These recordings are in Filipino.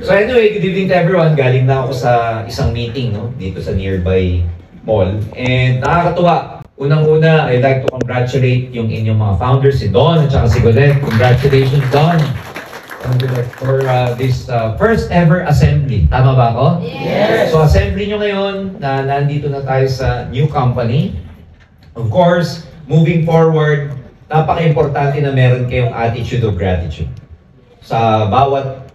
So anyway, good evening to everyone. Galing na ako sa isang meeting, no, dito sa nearby mall. And nakakatuwa. Unang-una, I'd like to congratulate yung inyong mga founders, si Don at saka si Godette. Congratulations, Don, for this first ever assembly. Tama ba ako? Yes! So assembly nyo ngayon na nandito na tayo sa new company. Of course, moving forward, napaka-importante na meron kayong attitude of gratitude. Sa bawat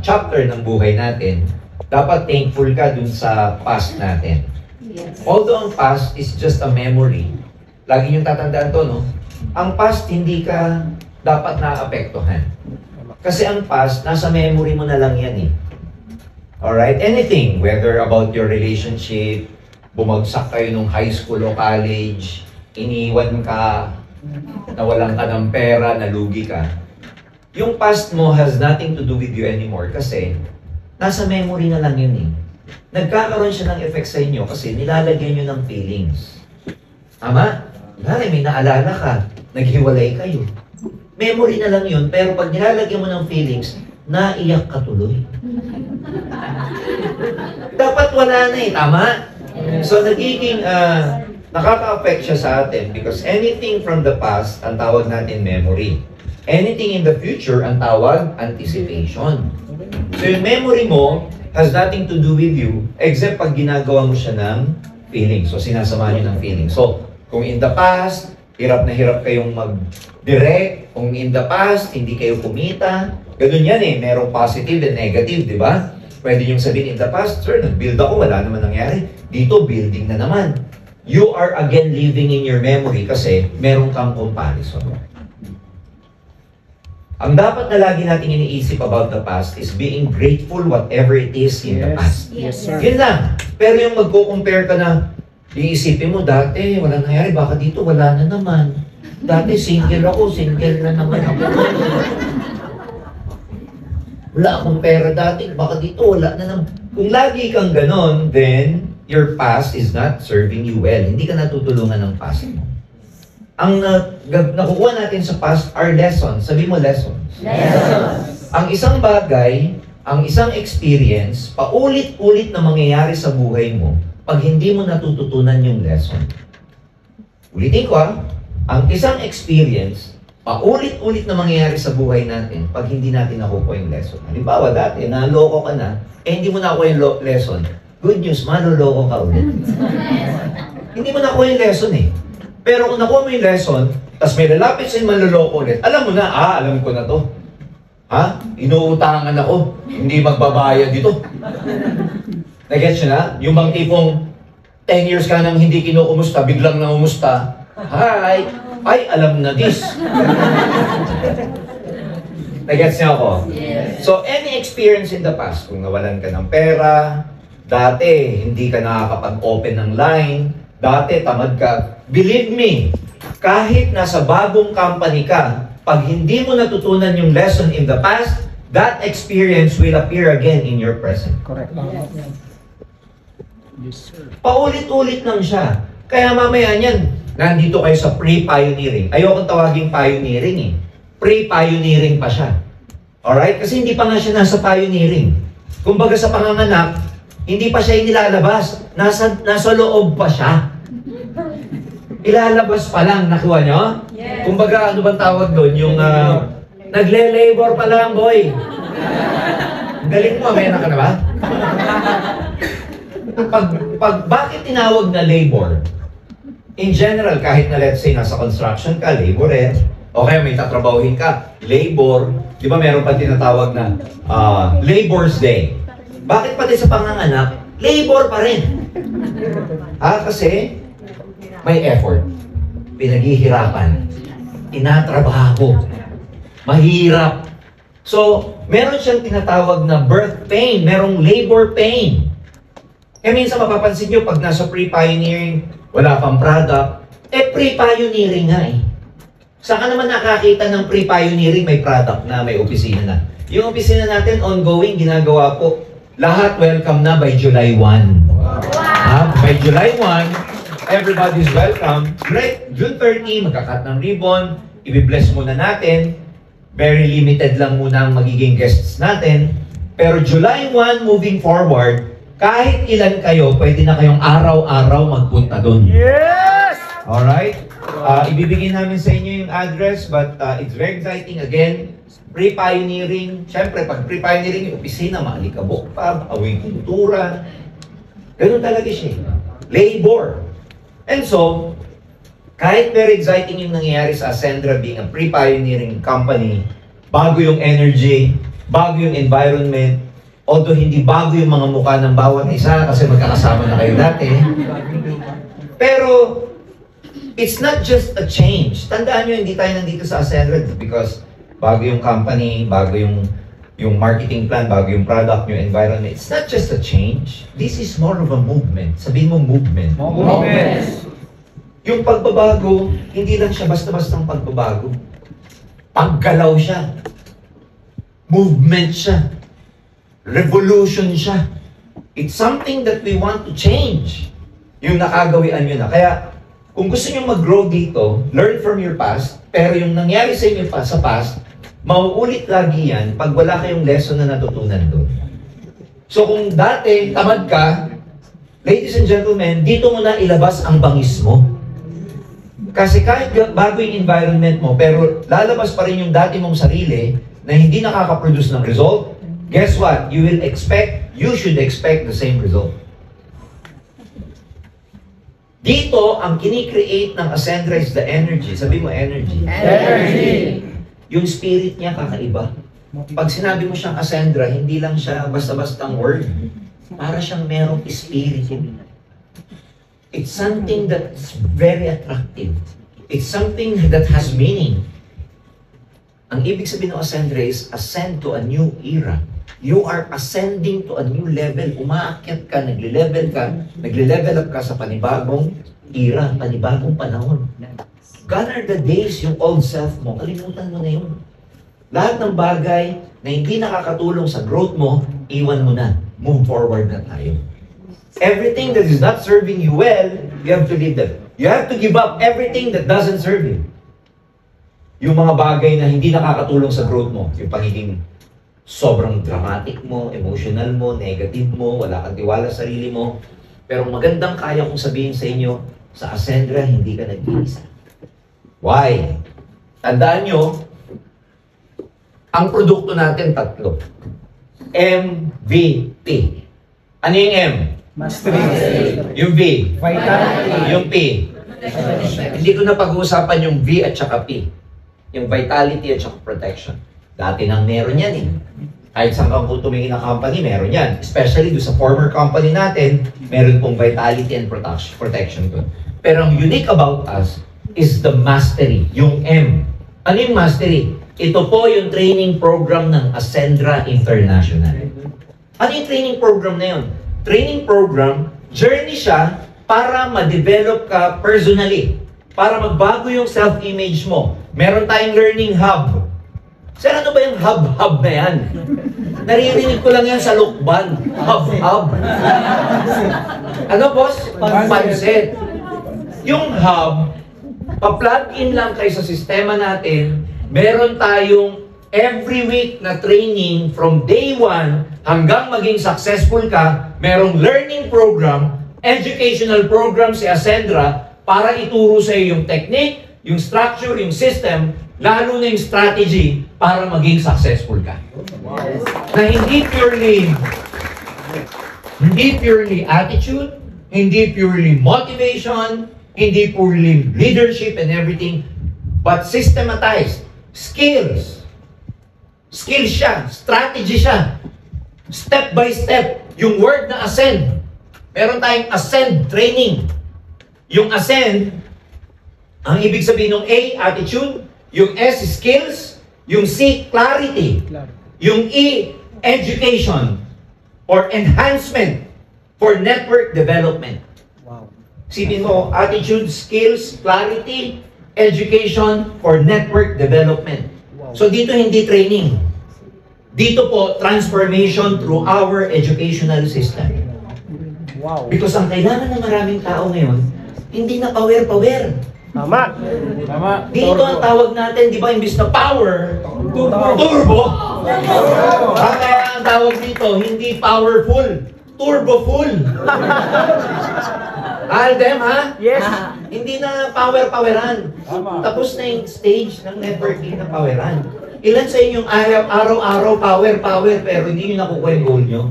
chapter ng buhay natin, dapat thankful ka dun sa past natin. Yes. Although ang past is just a memory, lagi niyong tatandaan to, no? Ang past hindi ka dapat naapektuhan. Kasi ang past, nasa memory mo na lang yan eh. Alright? Anything, whether about your relationship, bumagsak kayo nung high school o college, iniwan ka, nawalan ka ng pera, nalugi ka. Yung past mo has nothing to do with you anymore kasi nasa memory na lang yun eh. Nagkakaroon siya ng effect sa inyo kasi nilalagyan nyo ng feelings. Tama? May naalala ka, naghiwalay kayo. Memory na lang yun, pero pag nilalagyan mo ng feelings, naiyak ka tuloy. Dapat wala na eh, tama? So nagiging nakaka-affect siya sa atin because anything from the past, ang tawag natin memory. Anything in the future, ang tawag anticipation. So yung memory mo has nothing to do with you except pag ginagawa mo siya ng feelings. So sinasama niyo ng feelings. So kung in the past, hirap na hirap kayong mag-direct. Kung in the past, hindi kayo kumita. Ganun yan eh. Merong positive and negative, di ba? Pwede niyong sabihin in the past, sir, nag-build ako, wala naman nangyari. Dito, building na naman. You are again living in your memory kasi meron kang comparison. Ang dapat na lagi natin iniisip about the past is being grateful whatever it is in the past. Yes, sir. Yun lang. Pero yung magko-compare ka na, iisipin mo, dati wala nangyari, baka dito wala na naman. Dati single ako, single na naman ako. Wala akong pera dati, baka dito wala na naman. Kung lagi kang ganon, then your past is not serving you well. Hindi ka natutulungan ng past mo. Ang nakukuha natin sa past are lessons. Sabi mo lessons. Lessons. Ang isang bagay, ang isang experience, paulit-ulit na mangyayari sa buhay mo pag hindi mo natututunan yung lesson. Ulitin ko ang isang experience, paulit-ulit na mangyayari sa buhay natin pag hindi natin nakukuha yung lesson. Halimbawa dati, naloko ka na, hindi mo nakuha yung lesson. Good news, maloloko ka ulit. Hindi mo nakuha yung lesson eh. Pero kung nakuha mo yung lesson, tapos may lalapit sa'yo manloloko ulit, alam mo na, alam ko na to. Inuutangan ako, hindi magbabayad dito. Nag-gets nyo na? Yung bang tipong 10 years ka nang hindi kinukumusta, biglang namumusta, hi, ay, alam na this. Nag-gets nyo ako? Yes. So, any experience in the past, kung nawalan ka ng pera, dati, hindi ka nakakapag-open ng line, dati, tamad ka. Believe me, kahit nasa bagong company ka, pag hindi mo natutunan yung lesson in the past, that experience will appear again in your present. Correct. Yes, sir. Paulit-ulit lang siya. Kaya mamaya niyan, nandito kayo sa pre-pioneering. Ayokong tawaging pioneering eh. Pre-pioneering pa siya. Alright? Kasi hindi pa nga siya nasa pioneering. Kumbaga sa panganganak, hindi pa siya inilalabas. Nasa loob pa siya. Ilalabas pa lang, nakuha nyo? Yes. Kumbaga, ano bang tawag doon? Yung nagle-labor pa lang, boy. Galing mo, may anak ka na ba? Bakit tinawag na labor? In general, kahit na let's say nasa construction ka, laborer, o kaya may tatrabahuhin ka, labor, di ba meron pa tinatawag na Labor's Day? Bakit pati sa panganganak, labor pa rin? Kasi may effort, pinaghihirapan, tinatrabaho, mahirap. So, meron siyang tinatawag na birth pain, merong labor pain. Kaya minsan mapapansin nyo, pag nasa pre-pioneering, wala pang product, pre-pioneering nga eh. Saan ka naman nakakita ng pre-pioneering, may product na, may opisina na. Yung opisina natin, ongoing, ginagawa po. Lahat welcome na by July 1. Wow. By July 1, everybody's welcome. Great. June 30, magkakat ng ribbon, i-bless muna natin. very limited lang muna ang magiging guests natin. Pero July 1 moving forward, kahit ilan kayo, pwede na kayong araw-araw magpunta doon. Yes! Alright? Ibibigay namin sa inyo yung address, but it's very exciting. Again, pre-pioneering. Siyempre, pag pre-pioneering, yung opisina, maalikabok pa, awing kultura. Ganun talaga siya. Labor. And so, kahit very exciting yung nangyayari sa Ascendra being a pre-pioneering company, bago yung energy, bago yung environment, although hindi bago yung mga mukha ng bawat isa kasi magkakasama na kayo dati. Pero, it's not just a change. Tandaan nyo, hindi tayo nandito sa Ascendra because bago yung company, bago yung marketing plan, bago yung product, yung environment. It's not just a change. This is more of a movement. Sabihin mo movement. Movement. Yung pagbabago, hindi lang siya basta-bastang pagbabago. Paggalaw siya. Movement siya. Revolution siya. It's something that we want to change. Yung nakagawian nyo na. Kaya, kung gusto nyo mag-grow dito, learn from your past, pero yung nangyari sa inyo sa past, mauulit lagi yan pag wala kayong lesson na natutunan doon. So kung dati, tamad ka, ladies and gentlemen, dito mo na ilabas ang bangis mo. Kasi kahit bago yung environment mo, pero lalabas pa rin yung dati mong sarili na hindi nakaka-produce ng result, guess what? You should expect the same result. Dito, ang kini-create ng Ascendra is the energy. Sabi mo, energy. Energy. Yung spirit niya kakaiba. Pag sinabi mo siyang Ascendra, hindi lang siya basta-bastang word. Para siyang merong spirit. It's something that's very attractive. It's something that has meaning. Ang ibig sabihin ng Ascendra is ascend to a new era. You are ascending to a new level. Umaakyat ka, nagle-level up ka sa panibagong era, panibagong panahon. Gone are the days, yung old self mo, kalimutan mo na yun. Lahat ng bagay na hindi nakakatulong sa growth mo, iwan mo na. Move forward na tayo. Everything that is not serving you well, you have to leave them. You have to give up everything that doesn't serve you. Yung mga bagay na hindi nakakatulong sa growth mo, yung pagiging sobrang dramatic mo, emotional mo, negative mo, wala kang tiwala sa sarili mo. Pero magandang kaya kong sabihin sa inyo, sa Ascendra, hindi ka nag-iisa. Why? Tandaan nyo, ang produkto natin tatlo. MVP. Ano yung M? Mastery. Yung V? Vitality. Yung P? Hindi ko na pag-uusapan yung V at saka P. Yung vitality at saka protection. Dati nang meron yan eh. Kahit saan kang tumingin na company, meron yan. Especially doon sa former company natin, meron pong vitality and protection doon. Pero ang unique about us is the mastery, yung M. Ano yung mastery? Ito po yung training program ng Ascendra International. Ano yung training program na yun? Training program, journey siya para ma-develop ka personally. Para magbago yung self-image mo. Meron tayong learning hub. Sir, ano ba yung hub-hub na yan? Naririnig ko lang yan sa Lukban. Hub-hub. Ano, boss? Pansit. Yung hub, pa-plug in lang kayo sa sistema natin, meron tayong every week na training from day 1 hanggang maging successful ka, merong learning program, educational program si Ascendra para ituro sa iyo yung technique, yung structure, yung system, lalo na yung strategy para maging successful ka. Na hindi purely attitude, hindi purely motivation, hindi purely leadership and everything, but systematized. Skills. Skills siya. Strategy siya. Step by step. Yung word na ascend. Meron tayong ascend training. Yung ascend, ang ibig sabihin ng A, attitude. Yung S, skills. Yung C, clarity. Yung E, education. Or enhancement for network development. Sipin mo, attitude, skills, clarity, education for network development. So dito hindi training. Dito po, transformation through our educational system. Because ang kailangan ng maraming tao ngayon, hindi na power. Tama. Tama. Dito ang tawag natin, di ba, imbis na power, Turbo? Kaya ang tawag dito, hindi powerful, turboful. Aldem, ha? Yes. Hindi na power-poweran. Tapos na yung stage ng networking na poweran. Ilan sa inyong araw-araw power, pero hindi nyo nakukuha yung goal nyo?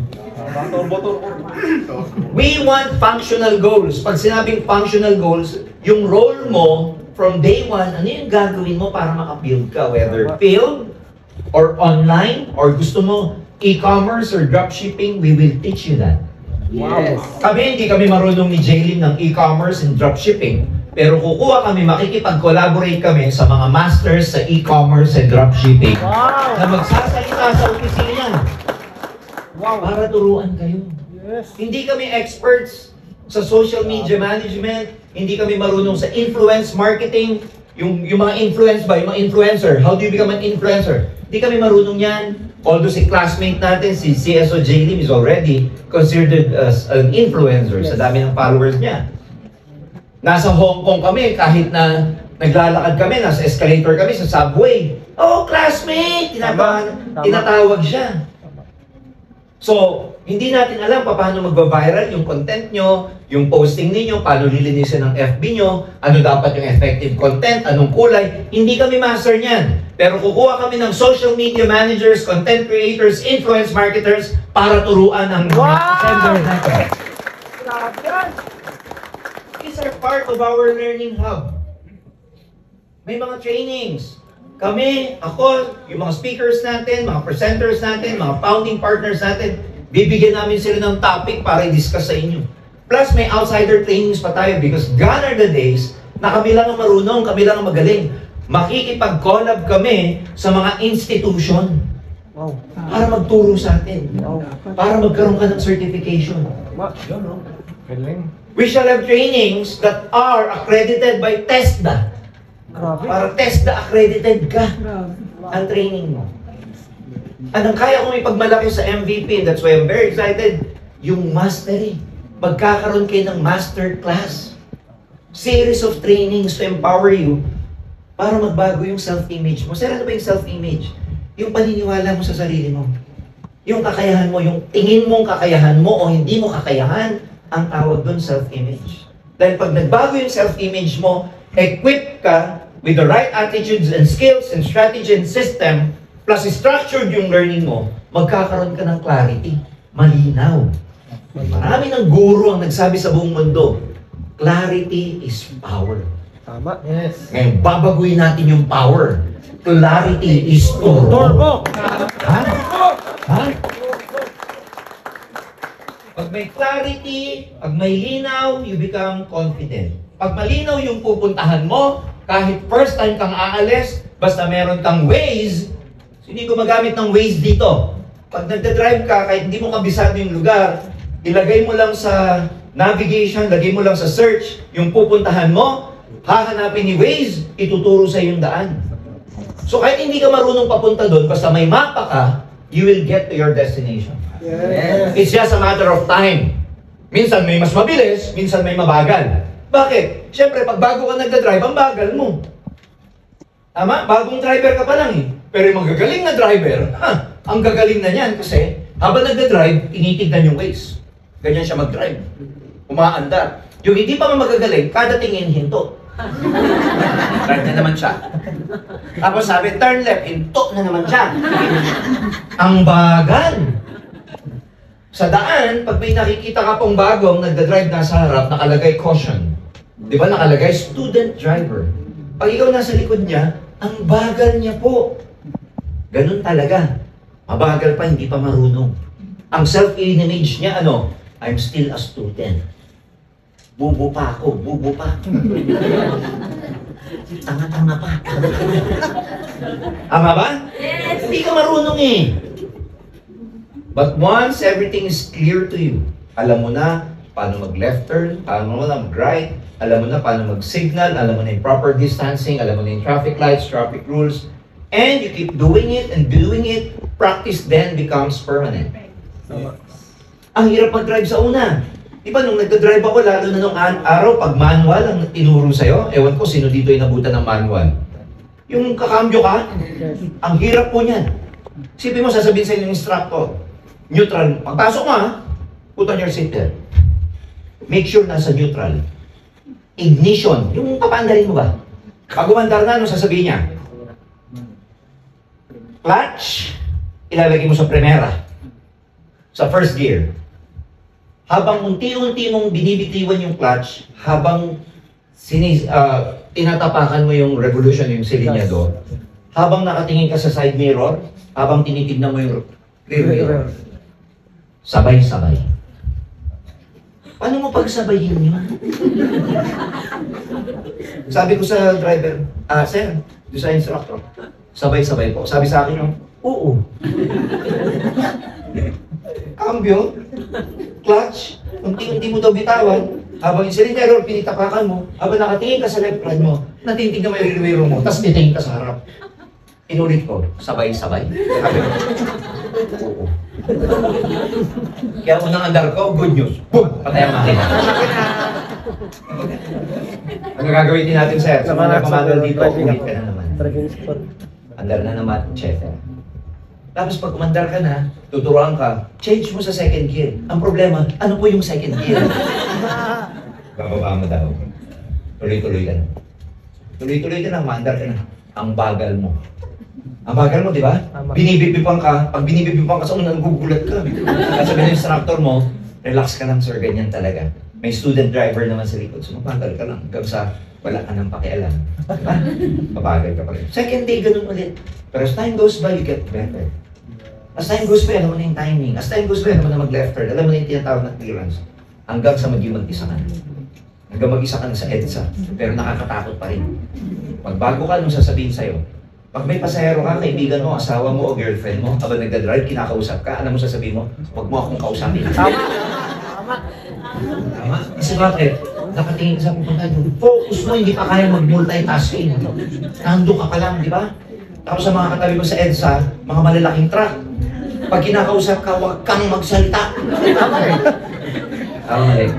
We want functional goals. Pag sinabing functional goals, yung role mo from day one, ano yung gagawin mo para makabuild ka? Whether field, or online, or gusto mo e-commerce or dropshipping, we will teach you that. Yes. Kami, hindi kami marunong ni Jaylin ng e-commerce and dropshipping. Pero kukuha kami, makikipag-collaborate kami sa mga masters sa e-commerce and dropshipping Wow. na magsasalita sa opisina para turuan kayo. Yes. Hindi kami experts sa social media management, hindi kami marunong sa influence marketing, yung mga influence ba, yung mga influencer, how do you become an influencer? Hindi kami marunong yan. Although si classmate natin, si CSO Jaylin is already considered as an influencer sa dami ng followers niya. Nasa Hong Kong kami, kahit na naglalakad kami, nasa escalator kami sa subway. Oh, classmate! Tinatawag siya. So, hindi natin alam paano magba-viral yung content nyo, yung posting ninyo, paano lilinisin ng FB nyo, ano dapat yung effective content, anong kulay. Hindi kami master niyan. Pero kukuha kami ng social media managers, content creators, influence marketers para turuan ang mga senders natin. These are part of our learning hub. May mga trainings. Kami, ako, yung mga speakers natin, mga presenters natin, mga founding partners natin, bibigyan namin sila ng topic para i-discuss sa inyo. Plus, may outsider trainings pa tayo because gone are the days na kami lang ang marunong, kami lang ang magaling. Makikipag-collab kami sa mga institution para magturo sa atin. Para magkaroon ka ng certification. We shall have trainings that are accredited by TESDA. Para TESDA accredited ka ang training mo. At ang kaya kong ipagmalaki sa MVP, that's why I'm very excited, yung mastery. Magkakaroon kayo ng master class. Series of trainings to empower you para magbago yung self-image mo. Sir, ano ba yung self-image? Yung paniniwala mo sa sarili mo. Yung kakayahan mo, yung tingin mong kakayahan mo o hindi mo kakayahan, ang tawag doon self-image. Dahil pag nagbago yung self-image mo, equip ka with the right attitudes and skills and strategy and system, plus structured yung learning mo, magkakaroon ka ng clarity, malinaw. Marami ng guru ang nagsabi sa buong mundo, clarity is power. Tama. Yes. Ngayon, babaguhin natin yung power. Clarity is turbo. Ha? Ha? Pag may clarity, pag may linaw, you become confident. Pag malinaw yung pupuntahan mo, kahit first time kang aalis, basta meron kang Waze, hindi gumagamit ng Waze dito. Pag nagda-drive ka, kahit hindi mo kabisado yung lugar, ilagay mo lang sa navigation, lagay mo lang sa search, yung pupuntahan mo, hahanapin ni Waze, ituturo sa yung daan. So kahit hindi ka marunong papunta doon, basta may mapa ka, you will get to your destination. Yes. It's just a matter of time. Minsan may mas mabilis, minsan may mabagal. Bakit? Siyempre, pag bago ka nagda-drive, ang bagal mo. Tama? Bagong driver ka pa lang eh. Pero yung magagaling na driver, ang gagaling na niyan kasi habang nagda-drive, tinitignan yung Waze. Ganyan siya mag-drive. Umaandar. Yung hindi pa magagaling, kada tingin, hinto. Drive na naman siya. Tapos sabi, turn left, hinto na naman siya. Ang bagal. Sa daan, pag may nakikita ka pong bagong nagda-drive nasa harap, nakalagay caution. Di ba nakalagay student driver? Pag ikaw nasa likod niya, ang bagal niya po. Ganun talaga. Mabagal pa, hindi pa marunong. Ang self-image niya, ano? I'm still a student. Bubo pa ako, bubo pa. Tanga-tanga pa. Tama ba? Yes. Hindi ka marunong eh. But once everything is clear to you, alam mo na paano mag-left turn, paano mo na mag-right, alam mo na paano mag-signal, alam mo na yung proper distancing, alam mo na yung traffic lights, traffic rules, and you keep doing it and doing it, practice then becomes permanent. Ang hirap mag-drive sa una. Di ba nung nagda-drive ako, lalo na nung araw, pag manual ang tinuro sa'yo, ewan ko sino dito ay nabutan ng manual. Yung kakambyo ka, Yes. ang hirap po niyan. Sipin mo, sasabihin sa inyo ng instructor, neutral. Pagpasok mo ha, put on your seatbelt. Make sure nasa neutral. Ignition, yung papaandarin mo ba? Pag umandar na, ano sasabihin niya? Clutch, ilalagay mo sa primera. Sa first gear. Habang unti-unti mong binibitiwan yung clutch, habang tinatapakan mo yung revolution, yung silinyador, habang nakatingin ka sa side mirror, habang tinitignan mo yung rear mirror, sabay-sabay. Paano mo pagsabayin yun? Sabi ko sa driver, sir, doon sa instructor, sabay-sabay po. Sabi sa akin, oo. Cambio, clutch, unti-unti mo daw bitawan, habang yung silindero, pinitapakan mo, habang nakatingin ka sa left hand mo, natitignan mo yung rear mirror mo, tapos titingin ka sa harap. Inulit ko, sabay-sabay. Sabi ko, oo. Kaya unang andar ko, good news. Boom! Patay ang makina. Ano gagawin din natin, sir? Sa mga nagmamadal dito, ulit ka na naman. Driving sport. Andar na naman, etc. Tapos pag umandar ka na, tuturuan ka, change mo sa second gear. Ang problema, ano po yung second gear? Bababa mo daw. Tuloy-tuloy ka na. Tuloy-tuloy ka na, umandar ka na. Ang bagal mo. Ang bagal mo, di ba? Tama. Binibibipang ka. Pag binibibipang ka sa unang nagugulat ka. At sabi ng instructor mo, relax ka lang sir, ganyan talaga. May student driver naman sa likod. So mabagal ka lang hanggang sa wala ka nang pakialam. Diba? Mabagal ka pa rin. Second day, ganun ulit. Pero as time goes by, you get better. As time goes by, alam mo na yung timing. As time goes by, alam mo na mag-left turn. Alam mo na yung tinatawag na clearance. Hanggang sa maging mag-isa ka na. Hanggang mag-isa ka na sa EDSA. Pero nakakatakot pa rin. Pagbago ka, anong sasabihin sa'yo? Pag may pasahero ka, kaibigan mo, asawa mo o girlfriend mo, habang nagdadrive, kinakausap ka, alam mo sasabihin mo, huwag mo akong kausapin. Tama. Tama? Kasi bakit? Nakatingin ka sa pupunta doon. Focus mo, hindi pa kaya mag-multitasking. Nando ka pa lang, di ba? Tapos sa mga katabi mo sa EDSA, mga malalaking truck. Pag kinakausap ka, huwag kang magsalita. Tama eh. Tama eh.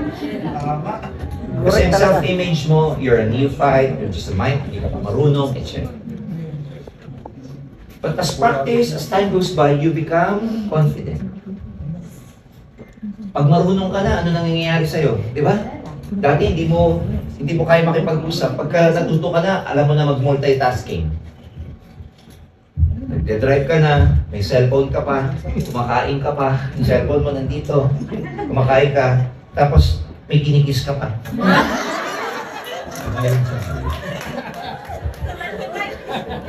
Kasi yung self-image mo, you're a neophyte, you're just a mind, hindi ka pa marunong, etc. But as practice, as time goes by, you become confident. Pag marunong ka na, ano nangyayari sa'yo? Di ba? Dati hindi mo kaya makipag-usap. Pagka natuto ka na, alam mo na mag-multitasking. Nagde-drive ka na, may cellphone ka pa, kumakain ka pa, yung cellphone mo nandito, kumakain ka, tapos may kinikis ka pa.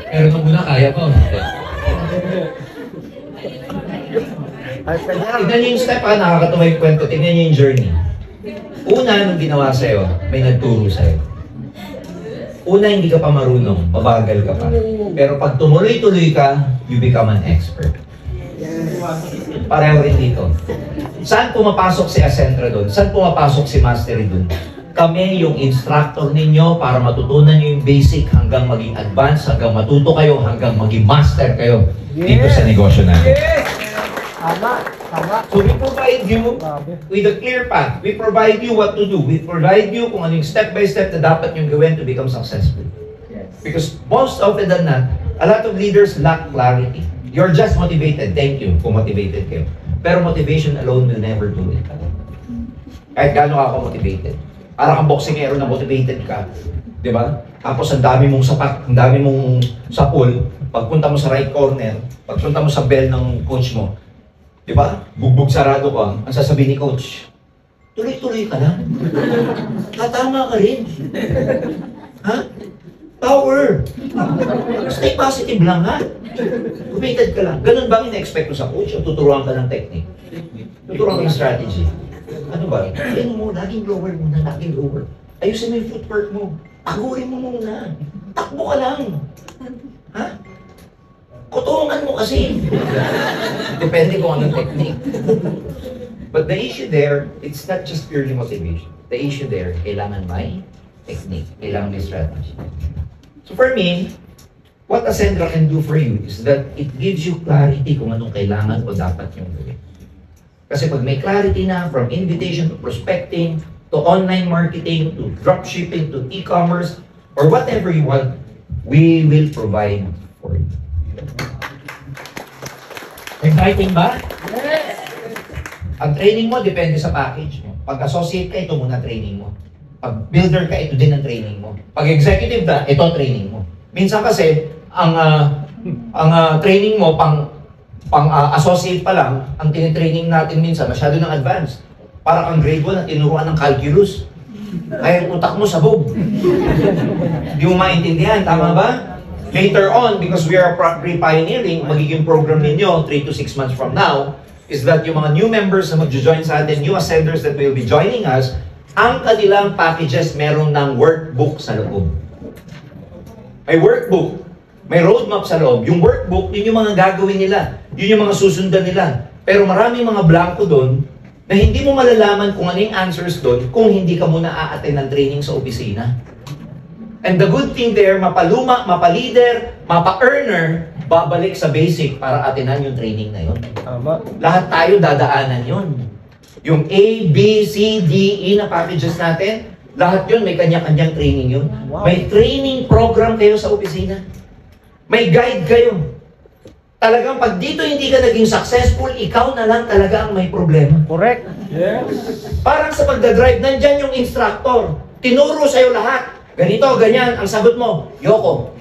Pero nung muna kaya ko. Ay, pwede yan. Tignan niyo yung step nakakatuwa yung kwento. Tignan niyo yung journey. Una, nung ginawa sa'yo, may nagturo sa'yo. Una, hindi ka pa marunong, mabagal ka pa. Pero pag tumuloy-tuloy ka, you become an expert. Pareho rin dito. Saan pumapasok si Acentra doon? Saan pumapasok si Mastery doon? Kami yung instructor ninyo para matutunan nyo yung basic hanggang maging advanced, hanggang matuto kayo, hanggang maging master kayo dito sa negosyo natin. Tama. Tama. So we provide you Grabe. with a clear path. We provide you what to do. We provide you kung ano yung step-by-step na dapat yung gawin to become successful. Because most often than not, a lot of leaders lack clarity. You're just motivated. Thank you kung motivated kayo. Pero motivation alone will never do it. Kahit gaano ako motivated. Para kang boxingero na motivated ka. Di ba? Tapos ang dami mong sapat, ang dami mong sapul. Pagpunta mo sa right corner, pagpunta mo sa bell ng coach mo, di ba? Bugbog sarado ka, ang sasabihin ni coach, tuloy-tuloy ka lang. Tama ka rin. Ha? Power! Stay positive lang ha. Committed ka lang. Ganun ba in-expect mo sa coach o tuturuan ka ng technique? Tuturuan ka ng strategy? Ano ba? Ano mo, laging lower muna, laging lower. Ayusin mo yung footwork mo. Pagurin mo muna. Takbo ka lang. Ha? Kutungan mo kasi. Depende kung anong technique. But the issue there, it's not just purely motivation. The issue there, kailangan may technique. Kailangan may strategy. So for me, what Ascendra can do for you is that it gives you clarity kung anong kailangan o dapat yung gawin. Kasi pag may clarity na, from invitation to prospecting, to online marketing, to dropshipping, to e-commerce, or whatever you want, we will provide for you. Exciting ba? Yes! Ang training mo, depende sa package mo. Pag associate ka, ito muna training mo. Pag builder ka, ito din ang training mo. Pag executive ka, ito training mo. Minsan kasi, ang training mo, pang associate pa lang, ang tinitraining natin minsan, masyado ng advanced. Para kang grade 1 na tinuruan ng calculus. Kaya ang utak mo sabog. Hindi mo maintindihan, tama ba? Later on, because we are pre-pioneering, magiging program ninyo 3 to 6 months from now, is that yung mga new members na mag-join sa atin, new ascenders that will be joining us, ang kanilang packages meron ng workbook sa loob. May workbook, may roadmap sa loob. Yung workbook, yun yung mga gagawin nila. Yun yung mga susundan nila. Pero maraming mga blanco doon na hindi mo malalaman kung ano yung answers doon kung hindi ka muna a-attend ng training sa opisina. And the good thing there, mapaluma, mapalider, mapa-earner, babalik sa basic para attenan yung training na yun. Tama. Lahat tayo dadaanan yun. Yung A, B, C, D, E na packages natin, lahat yun may kanya-kanyang training yun. Wow. May training program kayo sa opisina. May guide kayo. Talagang pag dito hindi ka naging successful, ikaw na lang talaga ang may problema. Correct. Parang sa pagdadrive, nandyan yung instructor. Tinuro sa'yo lahat. Ganito, ganyan. Ang sagot mo, Yoko.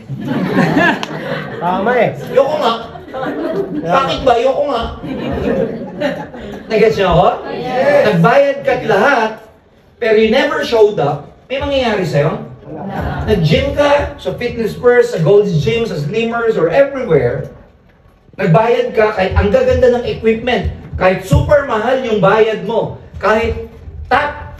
Tama eh. Yoko nga. Bakit ba? Yoko nga. Nag-gets niyo ako? Yes. Nagbayad ka lahat, pero you never showed up, may mangyayari sa'yo? Nag-gym ka, sa Fitness First, sa Gold's Gym, sa Slimmers, or everywhere. Nagbayad ka, kahit ang gaganda ng equipment, kahit super mahal yung bayad mo, kahit top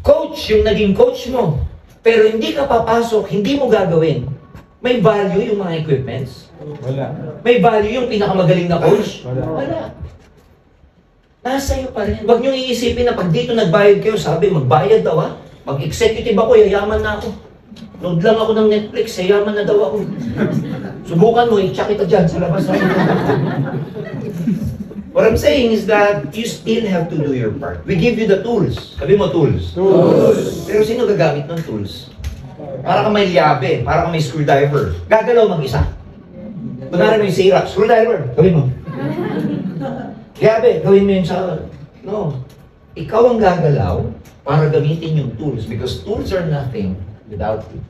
coach yung naging coach mo, pero hindi ka papasok, hindi mo gagawin. May value yung mga equipments? Wala. May value yung pinakamagaling na coach? Wala. Wala. Nasa iyo pa rin. Huwag niyong iisipin na pag dito nagbayad kayo, sabi, magbayad daw ha? Mag-executive ako, yayaman na ako. Load lang ako ng Netflix, yayaman na daw ako. Subukan mo, i-check kita dyan sa labas. What I'm saying is that you still have to do your part. We give you the tools. Sabi mo tools. Tools. Pero sino gagamit ng tools? Para ka may liabe, para ka may screwdriver. Gagalaw mag-isa. Kunwari may sira, screwdriver, gawin mo. Liabe, gawin mo yun sa... No. Ikaw ang gagalaw para gamitin yung tools because tools are nothing without you.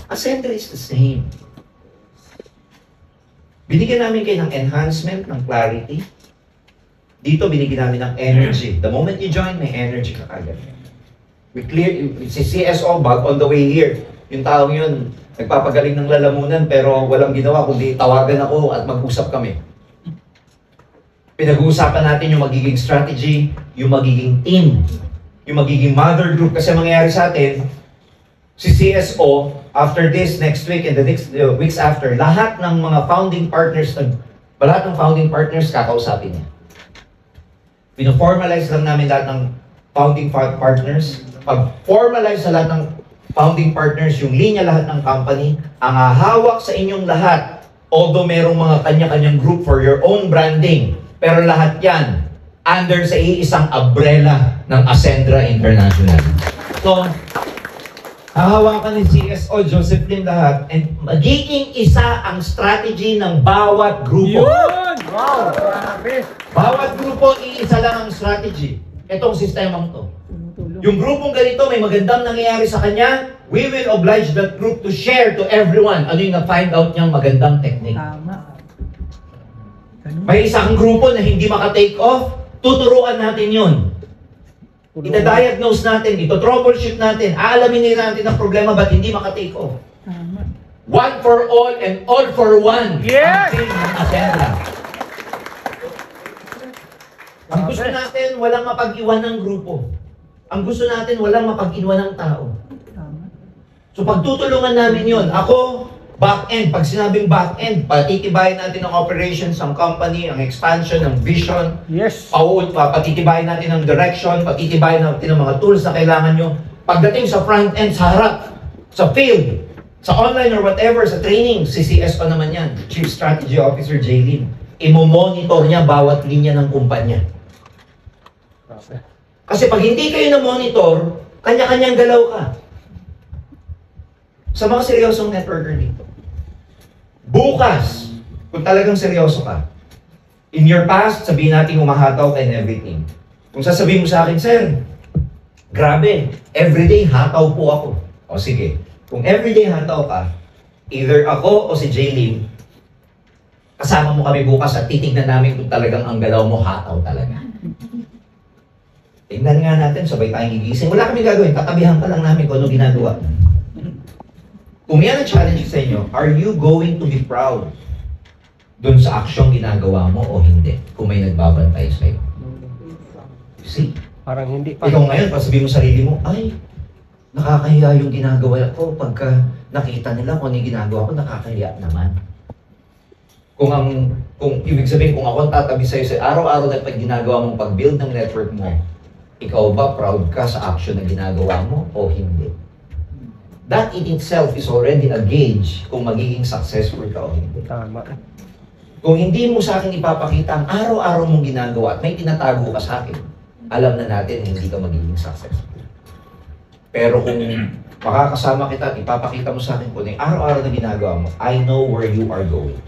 Ascender is the same. Binigyan namin kayo ng enhancement, ng clarity. Dito, binigyan namin ng energy. The moment you join, may energy ka agad. We clear, si CSO, back on the way here, yung taong yun, nagpapagaling ng lalamunan, pero walang ginawa, kundi tawagan ako at mag-usap kami. Pinag-uusapan natin yung magiging strategy, yung magiging team, yung magiging mother group. Kasi mangyayari sa atin, si CSO, after this, next week, and the next weeks after, lahat ng mga founding partners, kakausapin niya. Pino-formalize lang namin lahat ng founding partners. Pag-formalize sa lahat ng founding partners, yung linya lahat ng company, ang hahawak sa inyong lahat, although merong mga kanya-kanyang group for your own branding, pero lahat yan, under sa iisang umbrella ng Ascendra International. So, hahawakan ni CSO, Josephine lahat, and magiging isa ang strategy ng bawat grupo. Yun! Wow! Grabe! Bawat grupo, iisa lang ang strategy. Itong sistemang to. Yung grupong ganito, may magandang nangyayari sa kanya, we will oblige that group to share to everyone ano yung na-find out niyang magandang technique. Tama. May isang grupo na hindi maka-take off, tuturuan natin yun. Ida-diagnose natin, ito-troubleshoot natin, aalamin nila natin ang problema ba't hindi maka-take off. Tama. One for all and all for one. Yes! Ang team ng Ascendra. Ang gusto natin, walang mapag-iwan ng grupo. Ang gusto natin, walang mapag-iwan ng tao. Tama. So pagtutulungan namin yon, ako, back-end, pag sinabing back-end, patitibayin natin ang operations ng company, ang expansion, ang vision, Yes! patitibayin natin ang direction, patitibayin natin ang mga tools na kailangan nyo. Pagdating sa front-end, sa harap, sa field, sa online or whatever, sa training, si CSO naman yan, Chief Strategy Officer Jaylin. Imo-monitor niya bawat linya ng kumpanya. Kasi pag hindi kayo na-monitor, kanya-kanyang galaw ka. Sa mga seryosong networker dito, bukas, kung talagang seryoso ka, in your past, sabihin natin umahataw ka and everything. Kung sasabihin mo sa akin, sir, grabe, everyday hataw po ako. O sige, kung everyday hataw ka, either ako o si Jaylin, kasama mo kami bukas at titignan namin kung talagang ang galaw mo hataw talaga. Tingnan nga natin, sabay tayong gigising. Wala kami gagawin, tatabihan ka lang namin kung ano ginagawa. Kung yan ang challenge sa inyo, are you going to be proud dun sa aksyong ginagawa mo o hindi? Kung may nagbabantay sa'yo. You see? Parang hindi pa. Ikaw ngayon, pag sabihin mo sa sarili mo, ay, nakakahiya yung ginagawa ko. Pagka nakita nila kung ano yung ginagawa ko, nakakahiya naman. Kung ibig sabihin, kung ako ang tatabi sa'yo sa araw-araw na pag ginagawa mong pag-build ng network mo, ikaw ba proud ka sa action na ginagawa mo o hindi? That in itself is already a gauge kung magiging successful ka o hindi. Tama. Kung hindi mo sa akin ipapakita ang araw-araw mong ginagawa at may tinatago ka sa akin, alam na natin na hindi ka magiging successful. Pero kung makakasama kita at ipapakita mo sa akin kung ano yung araw-araw na ginagawa mo, I know where you are going.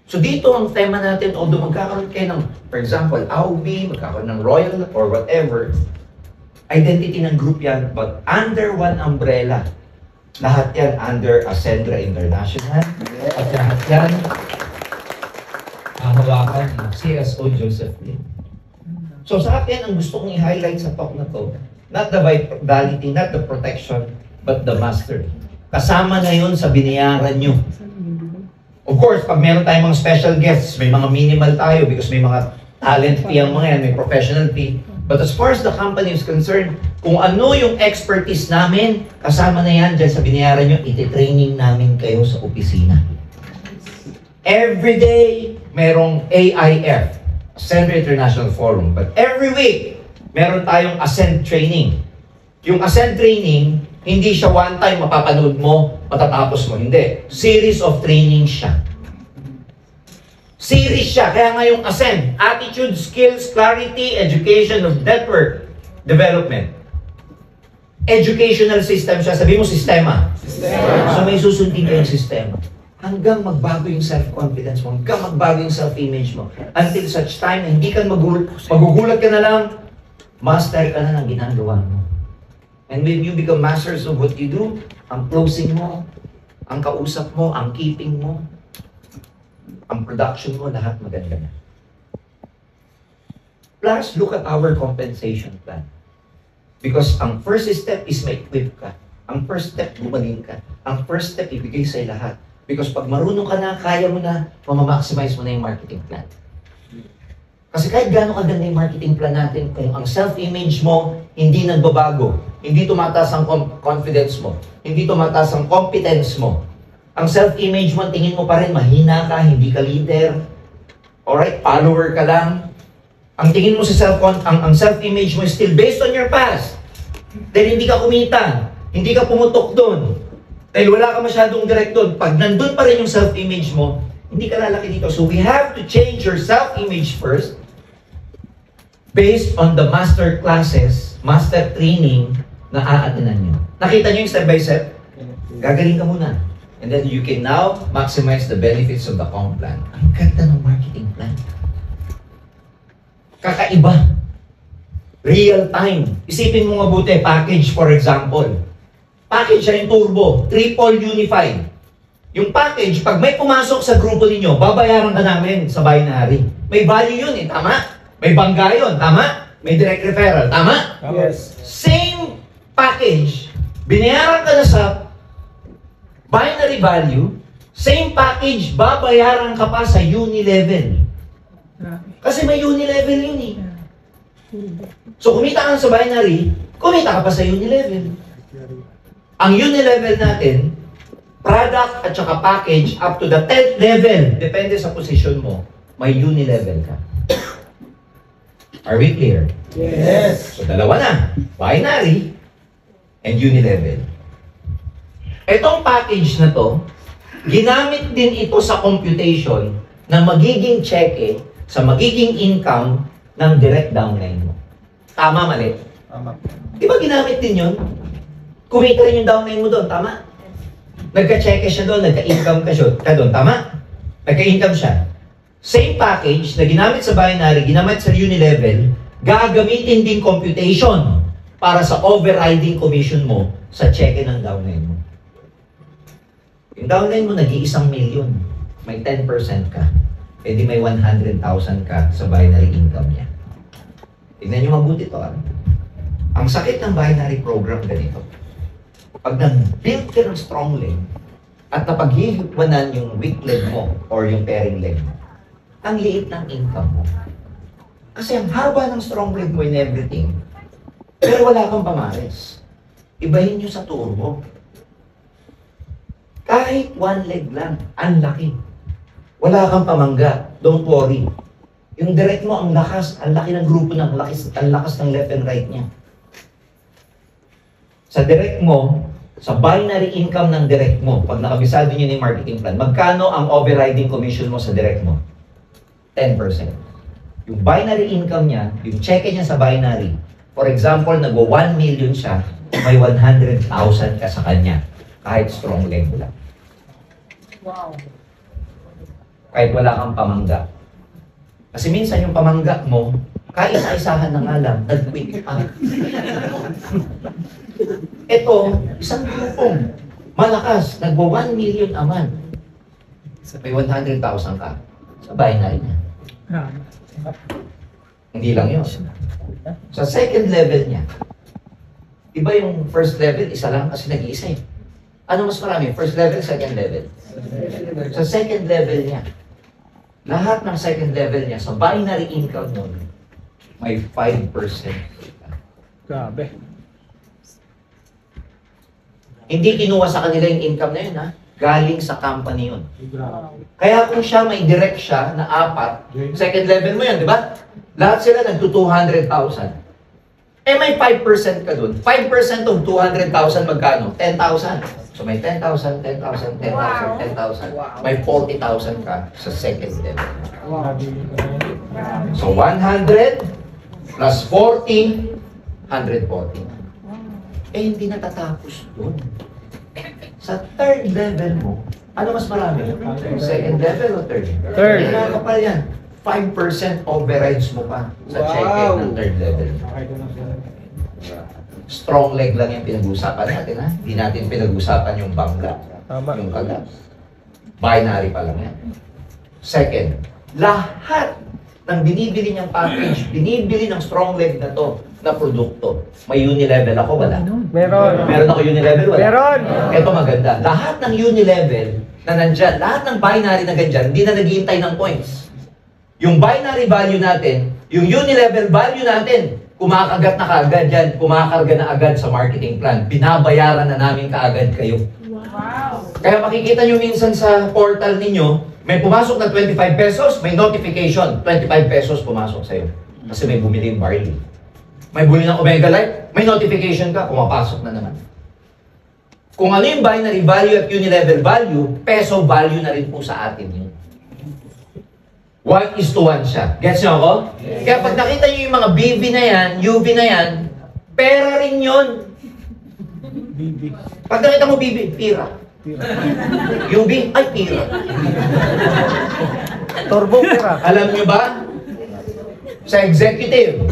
So dito ang tema natin, although magkakaroon kayo ng, for example, AUB, magkakaroon ng Royal or whatever, identity ng group yan, but under one umbrella. Lahat yan under Ascendra International. At lahat yan hawakan ng CSO Joseph Lim. So sa akin, ang gusto kong i-highlight sa talk na to, not the vitality, not the protection, but the mastery. Kasama na yun sa binayaran nyo. Of course, pag meron tayong mga special guests, may mga minimal tayo because may mga talent fee ang mga yan, may professional fee. But as far as the company is concerned, kung ano yung expertise namin, kasama na yan dyan sa binayaran nyo, iti-training namin kayo sa opisina. Every day, merong AIF, Ascend International Forum. But every week, meron tayong Ascend training. Yung Ascend training, hindi siya one time mapapanood mo, matatapos mo. Hindi. Series of training siya. Series siya. Kaya nga yung Ascend, Attitude, Skills, Clarity, Education of Network Development. Educational system siya. Sabi mo, sistema. So may susundin kayong sistema. Hanggang magbago yung self-confidence mo, hanggang magbago yung self-image mo. Until such time na hindi ka magugulat ka na lang, master ka na ng ginagawa mo. And when you become masters of what you do, ang closing mo, ang kausap mo, ang keeping mo, ang production mo, lahat maganda na. Plus, look at our compensation plan. Because ang first step is ma-equip ka. Ang first step, gumaling ka. Ang first step, ibigay sa'yo lahat. Because pag marunong ka na, kaya mo na, mamamaximize mo na yung marketing plan. Kasi kahit gano'ng kaganda yung marketing plan natin, kung ang self-image mo hindi nagbabago, hindi tumataas ang confidence mo, hindi tumataas ang competence mo, ang self-image mo, tingin mo pa rin, mahina ka, hindi ka leader, alright, follower ka lang, ang tingin mo sa ang self-image mo is still based on your past, then hindi ka kumita, hindi ka pumutok doon, dahil wala ka masyadong direct doon, pag nandun pa rin yung self-image mo, hindi ka lalaki dito. So we have to change your self-image first, based on the master classes, master training na aatinan nyo. Nakita nyo yung step by step? Gagaling ka muna. And then you can now maximize the benefits of the comp plan. Ang ganda ng marketing plan. Kakaiba. Real time. Isipin mo nga buti, package for example. Package siya yung turbo, triple unified. Yung package, pag may pumasok sa grupo ninyo, babayaran ka namin sa binary. May value yun eh, tama? May bangga yun, tama? May direct referral, tama? Yes. Same package, binayaran ka na sa binary value, same package, babayaran ka pa sa uni level. Kasi may uni level yun eh. So kumita ka sa binary, kumita ka pa sa uni level. Ang uni level natin, product at saka package up to the 10th level, depende sa position mo, may uni level ka. Are we clear? Yes. So dalawa na, binary and uni level. Etong package na to, ginamit din ito sa computation na magiging cheque sa magiging income ng direct downline mo. Tama, mali? Tama. Di ba ginamit din yun? Kumita rin yung downline mo doon, tama? Nagka-cheque siya doon, nagka-income ka doon, tama? Nagka-income siya. Same package na ginamit sa binary, ginamit sa unilevel, gagamitin din computation para sa overriding commission mo sa cheque ng downline mo. Yung downline mo, nag-1,000,000. May 10% ka. E di may 100,000 ka sa binary income niya. Tignan nyo mabuti to. Ang sakit ng binary program ganito. Pag nag-build ka ng strong leg at napaghihiwanan yung weak leg mo or yung pairing leg mo, ang liit ng income mo. Kasi ang haba ng strong leg mo in everything, pero wala kang pamares. Ibahin nyo sa turbo. Kahit one leg lang, ang laki. Wala kang pamangga, don't worry. Yung direct mo, ang lakas, ang laki ng grupo ng ang lakas ng left and right niya. Sa direct mo, sa binary income ng direct mo, pag nakabisado nyo yung marketing plan, magkano ang overriding commission mo sa direct mo? 10%. Yung binary income niya, yung cheque niya sa binary, for example, nag-1 million siya, may 100,000 ka sa kanya, kahit strong leg lang. Wow. Kahit wala kang pamangga. Kasi minsan yung pamangga mo, kaisa-isahan na nga lang, nag-quit pa. Ito, isang grupong malakas, nagwa 1 million a month. May 100,000 ka sa binary niya. Hindi lang yun. Sa second level niya, iba yung first level, isa lang kasi nag-iisa eh. Ano mas marami? First level, second level? Sa second level niya, lahat ng second level niya, sa binary income nun, may 5%. Grabe. Hindi kinuha sa kanila yung income na yun, ha? Galing sa company yun. Kaya kung siya may direct siya na 4, second level mo yun, di ba? Lahat sila nagto 200,000. Eh may 5% ka dun. 5% of 200,000 magkano? 10,000. So may 10,000, 10,000, 10,000, 10,000. May 40,000 ka sa second level. So 100 plus 40, 140. Eh hindi natatapos dun. Sa third level mo, ano mas marami? Second level o third? Third. Kaya ka pa yan. 5% overrides mo pa sa check-in ng third level. Strong leg lang yung pinag-uusapan natin, ha? Hindi natin pinag-uusapan yung bangla. Tama. Yung kagat. Binary pa lang yan. Second, lahat ng binibili niyang package, binibili ng strong leg na to, na produkto. May unilevel ako, wala. Meron. Meron ako unilevel, wala. Meron. Ito maganda. Lahat ng unilevel na nandyan, lahat ng binary na ganyan, hindi na naghihintay ng points. Yung binary value natin, yung unilevel value natin, kumakagat na kaagad yan, kumakarga na agad sa marketing plan. Binabayaran na namin kaagad kayo. Wow. Kaya makikita nyo minsan sa portal ninyo, may pumasok na 25 pesos, may notification, 25 pesos pumasok sa'yo. Kasi may bumili yung barley. May bumili ng Omega Life, may notification ka, pumapasok na naman. Kung ano yung binary value at unilevel value, peso value na rin po sa atin yun. 1:1 siya. Gets nyo ako? Yes. Kaya pag nakita nyo yung mga BB na yan, UV na yan, pera rin yun. BB. Pag nakita mo BB, pira. UV, ay pira. Turbo pera. Alam nyo ba? Sa executive,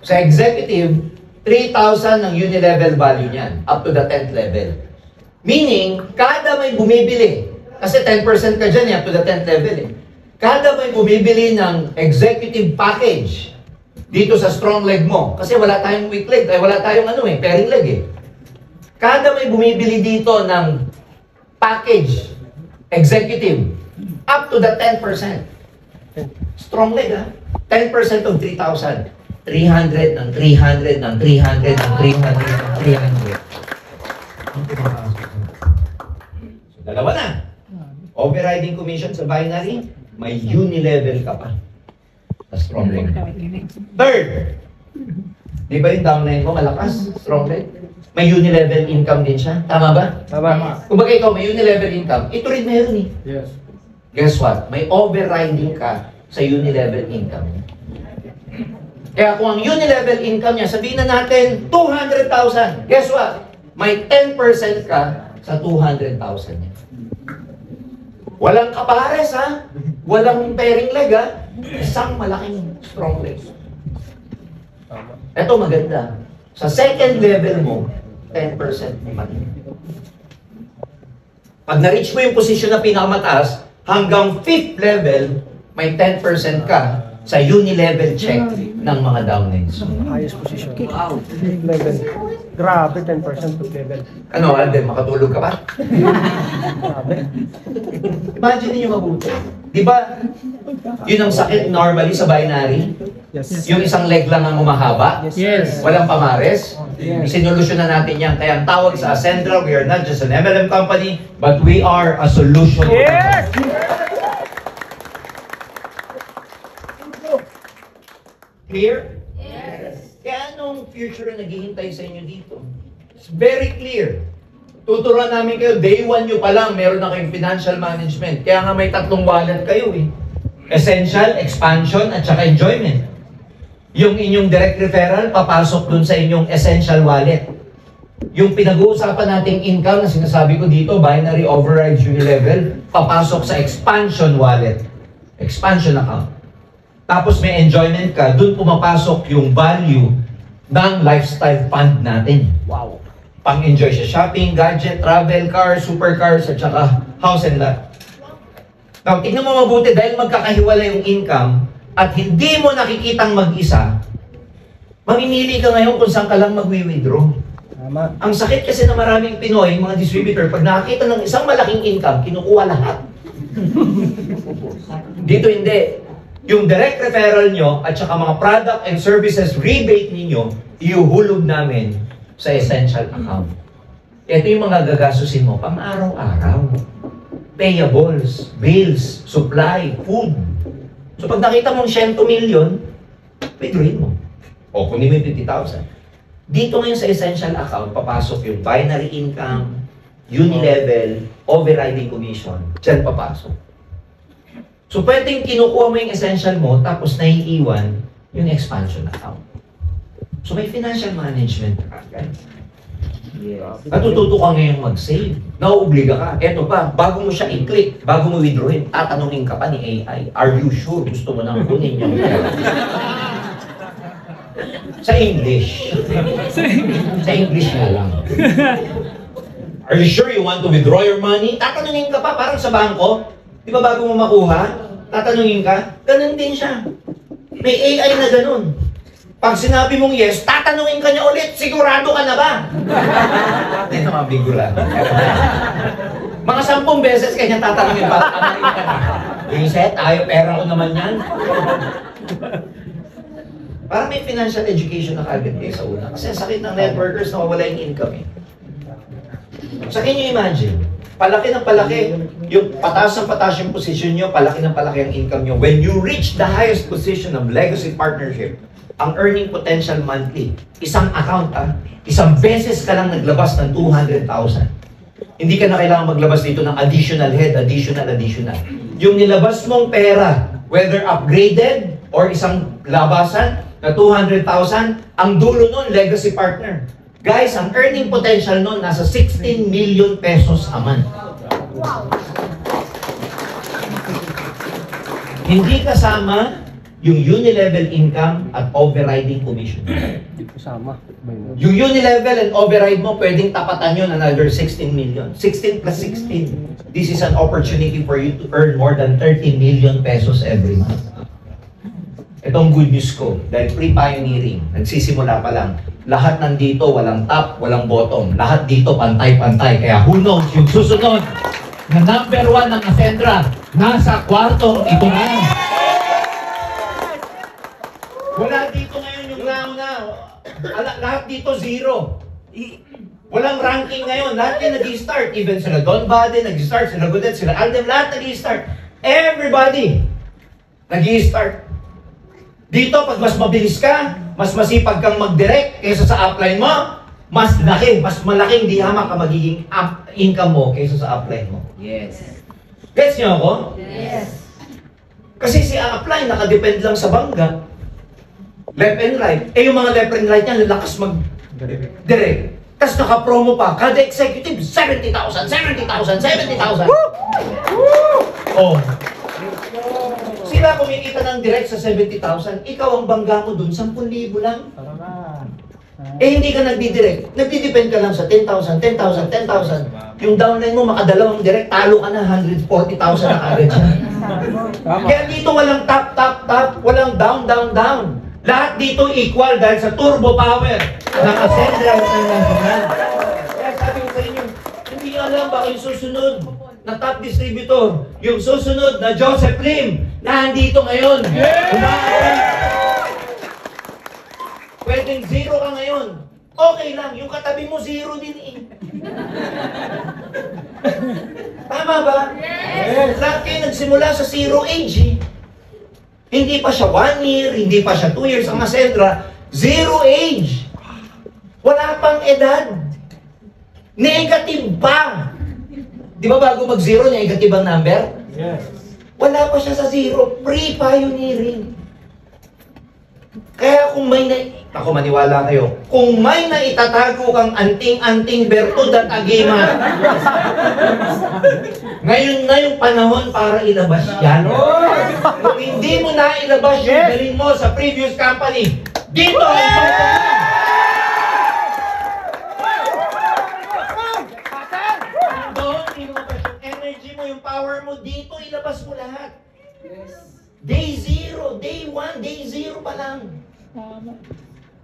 3,000 ang unilevel value niyan, up to the 10th level. Meaning, kada may bumibili, kasi 10% ka dyan, up to the 10th level eh. Kada may bumibili ng executive package dito sa strong leg mo, kasi wala tayong weak leg, ay wala tayong pairing leg eh. Kada may bumibili dito ng package, executive, up to the 10%. Strong leg ha? 10% of 3,000. 300 ng 300 ng 300 ng 300 ng 300. So, dalawa na. Overriding commission sa binary, may unilevel ka pa. Na strong leg. Third, di ba yung downline mo malakas? Strong leg? May unilevel income din siya. Tama ba? Tama. Kung baga ikaw may unilevel income, ito rin meron eh. Yes. Guess what? May overriding ka sa unilevel income. Kaya kung ang unilevel income niya, sabihin na natin 200,000. Guess what? may 10% ka sa 200,000 niya. Walang kapares ha? Walang pairing leg ha? Isang malaking strong leg. Ito maganda. Sa second level mo, 10% mo pa. Pag na-reach mo yung position na pinakamataas, hanggang 5th level, may 10% ka sa uni-level check ng mga downlines. Highest position. Wow. Fifth level. Grabe, 10% to level. Ano, Alden, makatulog ka ba? Grabe. Imagine niyo mabuti. Di ba, yun ang sakit normally sa binary? Yes. Yung isang leg lang ang umahaba? Yes. Walang pamares? Yes. Sinulusyonan natin yan. Kaya ang tawag sa Ascendra, we are not just an MLM company, but we are a solution. Yes! Clear? Yes. Kaya anong future na naghihintay sa inyo dito? It's very clear. Tuturuan namin kayo, day 1 nyo pa lang, meron na kayong financial management. Kaya nga may 3 wallet kayo eh. Essential, expansion, at saka enjoyment. Yung inyong direct referral, papasok dun sa inyong essential wallet. Yung pinag-uusapan nating income na sinasabi ko dito, binary override unilevel, papasok sa expansion wallet. Expansion account. Tapos may enjoyment ka, dun pumapasok yung value ng lifestyle fund natin. Wow. Pang-enjoy sa shopping, gadget, travel, car, supercars, at saka house and lot. Now, tignan mo mabuti dahil magkakahiwala yung income at hindi mo nakikitang mag-isa, mamimili ka ngayon kung saan ka lang magwi-withdraw. Tama. Ang sakit kasi na maraming Pinoy, mga distributor, pag nakakita ng isang malaking income, kinukuha lahat. Dito hindi. Yung direct referral nyo at saka mga product and services rebate ninyo, iuhulog namin sa essential account. Ito yung mga gagastusin mo pang araw-araw. Payables, bills, supply, food. So pag nakita mong 100 million, withdrawin mo. O kunin mo yung 50,000. Dito ngayon sa essential account, papasok yung binary income, uni-level, overriding commission. Diyan papasok. So pwedeng kinukuha mo yung essential mo, tapos naiiwan yung expansion account. So may financial management ka, guys. Yes. Natututo ka ngayong mag-save. Nauobliga ka. Eto pa, bago mo siya i-click, bago mo withdrawin, tatanungin ka pa ni AI, are you sure gusto mo nang kunin yung pera? Sa English. Sa English na lang. Are you sure you want to withdraw your money? Tatanungin ka pa, parang sa bangko. Di ba bago mo makuha, tatanungin ka? Ganun din siya. May AI na ganun. Pag sinabi mong yes, tatanungin ka niya ulit, sigurado ka na ba? Hindi naman bigura. Mga 10 beses kanya tatanungin pa, tatanungin ka na. Reset, ayaw, pera ko naman yan. Parang may financial education na kagad kayo sa una. Kasi ang sakit ng networkers na mawala yung income eh. So can you imagine? Palaki ng palaki, yung pataas ng pataas yung position nyo, palaki ng palaki ang income nyo. When you reach the highest position of legacy partnership, ang earning potential monthly, isang account isang beses ka lang naglabas ng 200,000. Hindi ka na kailangan maglabas dito ng additional head, additional. Yung nilabas mong pera, whether upgraded or isang labasan na 200,000, ang dulo nun, legacy partner. Guys, ang earning potential nun, nasa 16 million pesos a month. Wow. Hindi kasama yung uni-level income at overriding commission. Hindi ko sama. Yung uni-level and override mo, pwedeng tapatan yun another 16 million. 16 plus 16. This is an opportunity for you to earn more than 30 million pesos every month. Itong good news ko, dahil pre-pioneering, nagsisimula pa lang, lahat nandito, walang top, walang bottom. Lahat dito, pantay-pantay. Kaya who knows, yung susunod na number 1 ng Ascendra, nasa kwartong ito na. Wala dito ngayon yung nauna. Lahat dito, 0. Walang ranking ngayon. Lahat yan nag-i-start. Even sila Don Bade, nag-i-start. Sila Godet, sila Aldem, lahat nag-i-start. Everybody nag-i-start. Dito, pag mas mabilis ka, mas masipag kang mag-direct kaysa sa upline mo, mas laki, mas malaking dihama ka magiging income mo kaysa sa upline mo. Yes. Gets niyo ako? Yes. Kasi si upline, nakadepend lang sa bangga. Left and right. Eh yung mga left and right niya, lalakas mag-direct. Tapos naka-promo pa, kada executive, 70,000, 70,000, 70,000. Oh. Sila kumikita ng direct sa 70,000, ikaw ang bangga mo dun, 10,000 lang. Tara na. Eh hindi ka nagdi-direct, nagdi-depend ka lang sa 10,000, 10,000, 10,000. Yung downline mo, makadalawang direct, talo ka na, 140,000 na agad siya. Tama. Kaya dito walang top, top, top, walang down, down, down. Lahat dito equal dahil sa turbo power ng Ascendra at ng National. Kaya sabi ko sa inyo, hindi nyo alam baka yung susunod na top distributor, yung susunod na Joseph Lim, na andito ngayon. Umaaway. Pwedeng zero ka ngayon. Okay lang, yung katabi mo zero din eh. Tama ba? Yes. Lahat kayo nagsimula sa zero age eh. Hindi pa siya 1 year, hindi pa siya 2 years ang Ascendra. Zero age. Wala pang edad. Negative pa. Di ba bago mag-zero, negative ang number? Yes. Wala pa siya sa zero. Pre-pioneering. Kaya kung may ako maniwala kayo, kung may naitatago kang anting-anting bertud at agima, ngayon na yung panahon para ilabas yan. Kung hindi mo na ilabas yung galing mo sa previous company, dito ang doon, ilabas yung energy mo, yung power mo, dito ilabas mo lahat. Day 0, day 1, day 0 pa lang.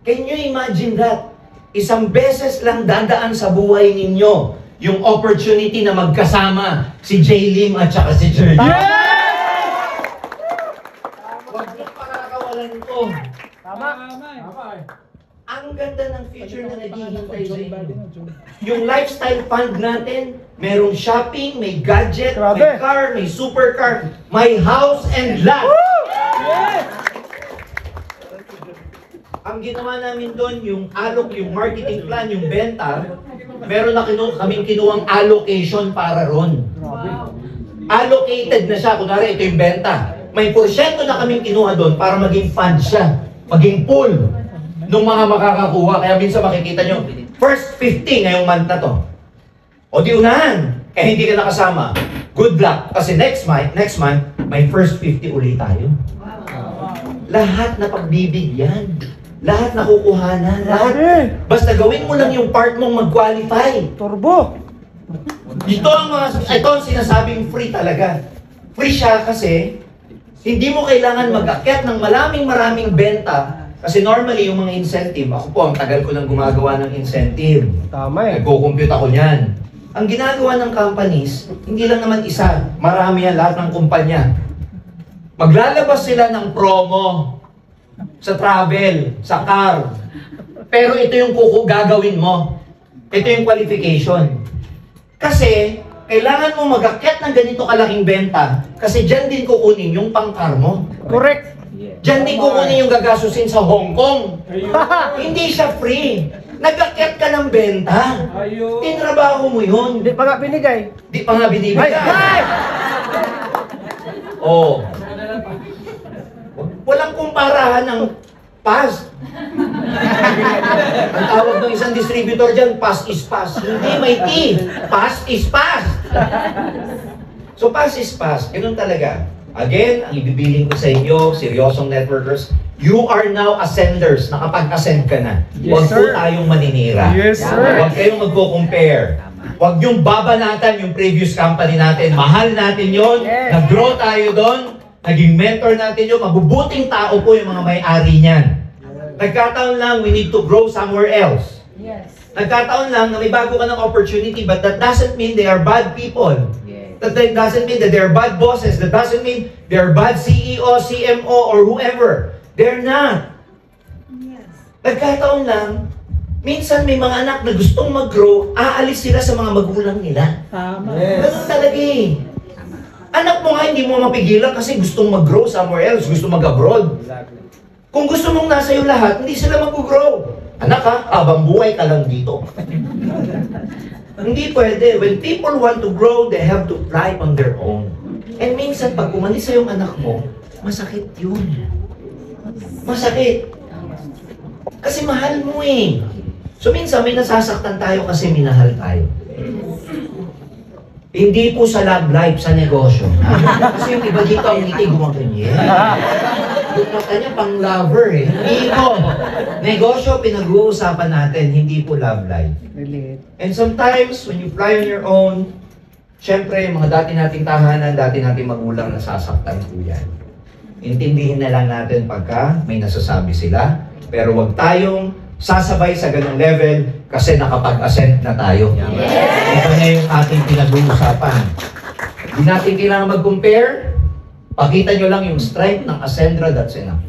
Can you imagine that? Isang beses lang dadaan sa buhay ninyo yung opportunity na magkasama si J. Lim at saka si Jerry. Huwag niyong pakakawalan ito. Tama. Ang ganda ng future na naghihintay sa inyo. Yung lifestyle fund natin, merong shopping, may gadget, may Grabe. car, may supercar, may house and lot. Ang ginawa namin doon, yung yung marketing plan, yung benta, meron na kaming kinuhang allocation para ron. Allocated na siya. Kunwari, ito yung benta. May porsyento na kaming kinuha doon para maging fund siya. Maging pool ng mga makakakuha. Kaya minsan makikita nyo, first 50 ngayong month na to. O di unahan. Eh hindi ka nakasama. Good luck. Kasi next month, may first 50 ulit tayo. Lahat na pagbibigyan. Lahat nakukuhanan. Lahat. Basta gawin mo lang yung part mong mag-qualify. Turbo. Ito ang sinasabing free talaga. Free siya kasi hindi mo kailangan mag-akyat ng maraming benta. Kasi normally yung mga incentive, ako po ang tagal ko nang gumagawa ng incentive. Tama eh. Nagko-compute ako niyan. Ang ginagawa ng companies, hindi lang naman isa, marami yan, lahat ng kumpanya. Maglalabas sila ng promo sa travel, sa car. Pero ito yung gagawin mo. Ito yung qualification. Kasi, kailangan mo mag-akyat ng ganito kalaking benta kasi dyan din kukunin yung pang-car mo. Correct. Dyan din kukunin yung gagasusin sa Hong Kong. Hindi siya free. Nag-akyat ka ng benta. Tinrabaho mo yun. Hindi pa nga binigay. Di pa nga binibigay. Oh. Walang kumparahan ng past. Ang tawag ng isang distributor dyan, past is past. Hindi, may T. Past is past. So, past is past. Ganun talaga. Again, ang ibibiling ko sa inyo, seryosong networkers, you are now ascenders. Nakapag-ascend ka na. Huwag po tayong maninira. Yes, sir. Huwag kayong magko-compare. Huwag yung babanatan yung previous company natin. Mahal natin yon. Yes. Nag-grow tayo doon. Naging mentor natin yun. Mabubuting tao po yung mga may-ari niyan. Nagkataon lang, we need to grow somewhere else. Yes. Nagkataon lang na may bago ka ng opportunity, but that doesn't mean they are bad people. That doesn't mean that they're bad bosses. That doesn't mean they're bad CEO, CMO, or whoever. They're not. Yes. Nagkataon lang, minsan may mga anak na gustong mag-grow, aalis sila sa mga magulang nila. Tama. Ganun talaga eh. Anak mo nga, hindi mo mapigilan kasi gustong mag-grow somewhere else, gusto mag-abroad. Kung gusto mong nasa iyo lahat, hindi sila mag-grow. Anak ha, habang buhay ka lang dito. Hindi pwede. When people want to grow, they have to fly on their own. And minsan, pag umalis sa yung anak mo, masakit yun. Masakit. Kasi mahal mo eh. So minsan may nasasaktan tayo kasi minahal tayo. Hindi po sa love life, sa negosyo. Kasi yung iba dito ang ngiti gumaganyan. Yung mata niya pang lover eh. Hindi po. Negosyo, pinag-uusapan natin, hindi po love life. And sometimes, when you fly on your own, syempre, mga dati nating tahanan, dati nating magulang, nasasaktan po yan. Intindihin na lang natin pagka may nasasabi sila, pero wag tayong sasabay sa ganung level kasi nakapag-ascend na tayo. Ito na yung ating pinag-uusapan. Hindi natin kailangan mag-compare. Pakita nyo lang yung strength ng Ascendra, that's enough.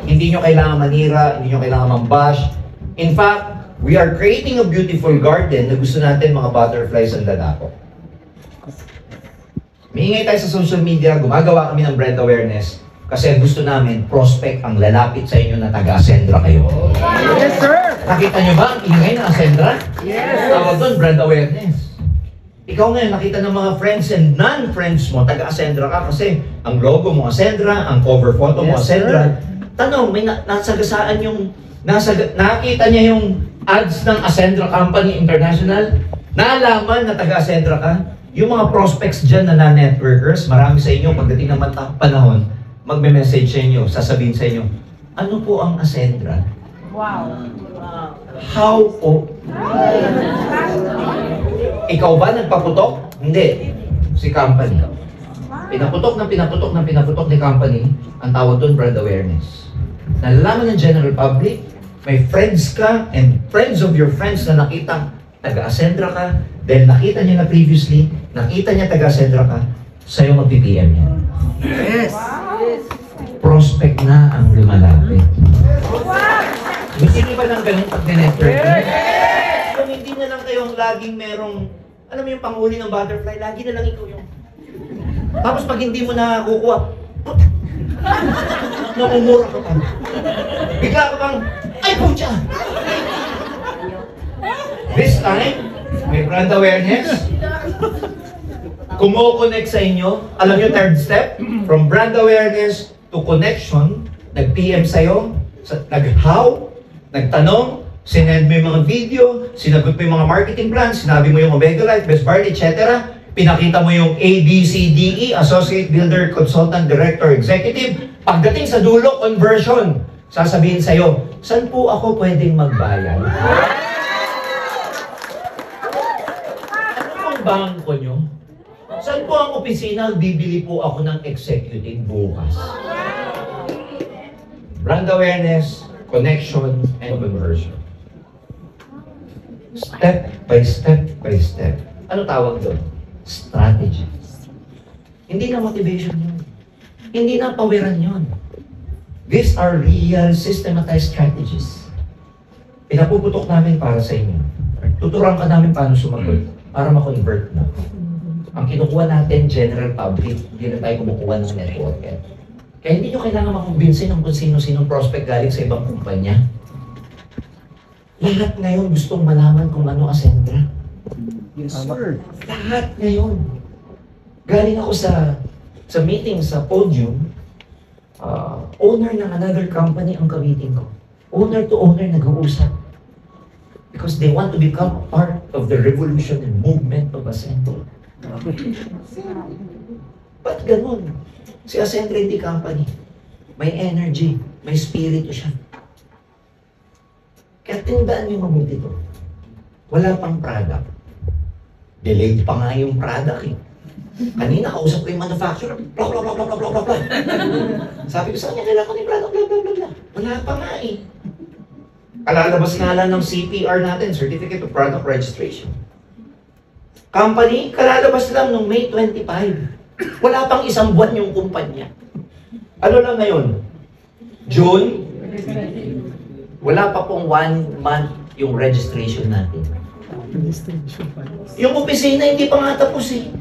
Hindi nyo kailangan manira, hindi nyo kailangan mambash. In fact, we are creating a beautiful garden na gusto natin mga butterflies ang dadako. Miingay tayo sa social media, gumagawa kami ng brand awareness kasi gusto namin, prospect ang lalapit sa inyo na taga-Ascendra kayo. Yes, sir! Nakita nyo ba ang ingay ng Ascendra? Yes! Tawag doon, brand awareness. Ikaw ngayon, nakita ng mga friends and non-friends mo, taga-Ascendra ka kasi ang logo mo Ascendra, ang cover photo mo Yes, Ascendra. Tanong, may nasagasaan yung, nakita niya yung ads ng Ascendra Company International? Naalaman na taga-Ascendra ka? Yung mga prospects dyan na networkers, marami sa inyo, pagdating ng panahon, magme-message sa inyo, sasabihin sa inyo, ano po ang Ascendra? Wow. How po? Ikaw ba nagpaputok? Hindi. Si company. Pinaputok ni company, ang tawag doon brand awareness. Nalalaman ng general public, may friends ka and friends of your friends na nakita taga-Ascendra ka, dahil nakita niya na previously, nakita niya taga-Ascendra ka, sa'yo mag-PPM niya. Yes! Prospect na ang lumalapit. Hindi ba lang ganun pag-network? Kung hindi na lang kayo ang laging merong, alam mo yung panghuli ng butterfly, lagi na lang ikaw yung... Tapos pag hindi mo nakakukuha, namumura ka pa. Bigla ka bang, ay pucha! This time, may brand awareness, kumo-connect sa inyo. Alam nyo, third step, from brand awareness to connection, nag-PM sa'yo, nag-how, nagtanong, sinend mo yung mga video, sinagot mo yung mga marketing plans, sinabi mo yung Omega Life, Best Bar, etc. Pinakita mo yung ABCDE, Associate Builder, Consultant, Director, Executive. Pagdating sa dulo, conversion, sasabihin sa'yo, saan po ako pwedeng magbayad? Ano pong bangko nyo? Saan po ang opisina? Bibili po ako ng executive bukas. Brand awareness, connection, and conversion. Step by step by step. Ano tawag doon? Strategy. Hindi na motivation yun. Hindi na pawiran yun. These are real systematized strategies. Pinapuputok namin para sa inyo. Tuturuan ka namin paano sumagot para ma-convert na. Ang kinukuha natin, general public, hindi na tayo kumukuha ng networker. Kaya hindi nyo kailangan makumbinsin ng kung sino-sinong prospect galing sa ibang kumpanya. Lahat ngayon gustong malaman kung ano Ascendra. Yes, sir. Lahat ngayon. Galing ako sa meeting sa podium, owner ng another company ang ka-meeting ko. Owner to owner nag-uusap. Because they want to become part of the revolution and movement of Ascendra. Ba't ganun? Si Ascendra hindi company. May energy, may spirito siya. Kaya tindaan niyo mabuti ito. Wala pang product. Delayed pa nga yung product eh. Kanina kausap ko yung manufacturer. Blah, blah, blah, blah, blah, blah, blah. Sabi ko sa kanya, kailangan ko yung product, blah, blah, blah, blah. Wala pa nga eh. Kalalabas nga lang ng CPR natin, Certificate of Product Registration. Company, kalalabas lang noong May 25. Wala pang isang buwan yung kumpanya. Ano lang ngayon? June? Wala pa pong 1 month yung registration natin. Yung opisina hindi pa nga tapos eh.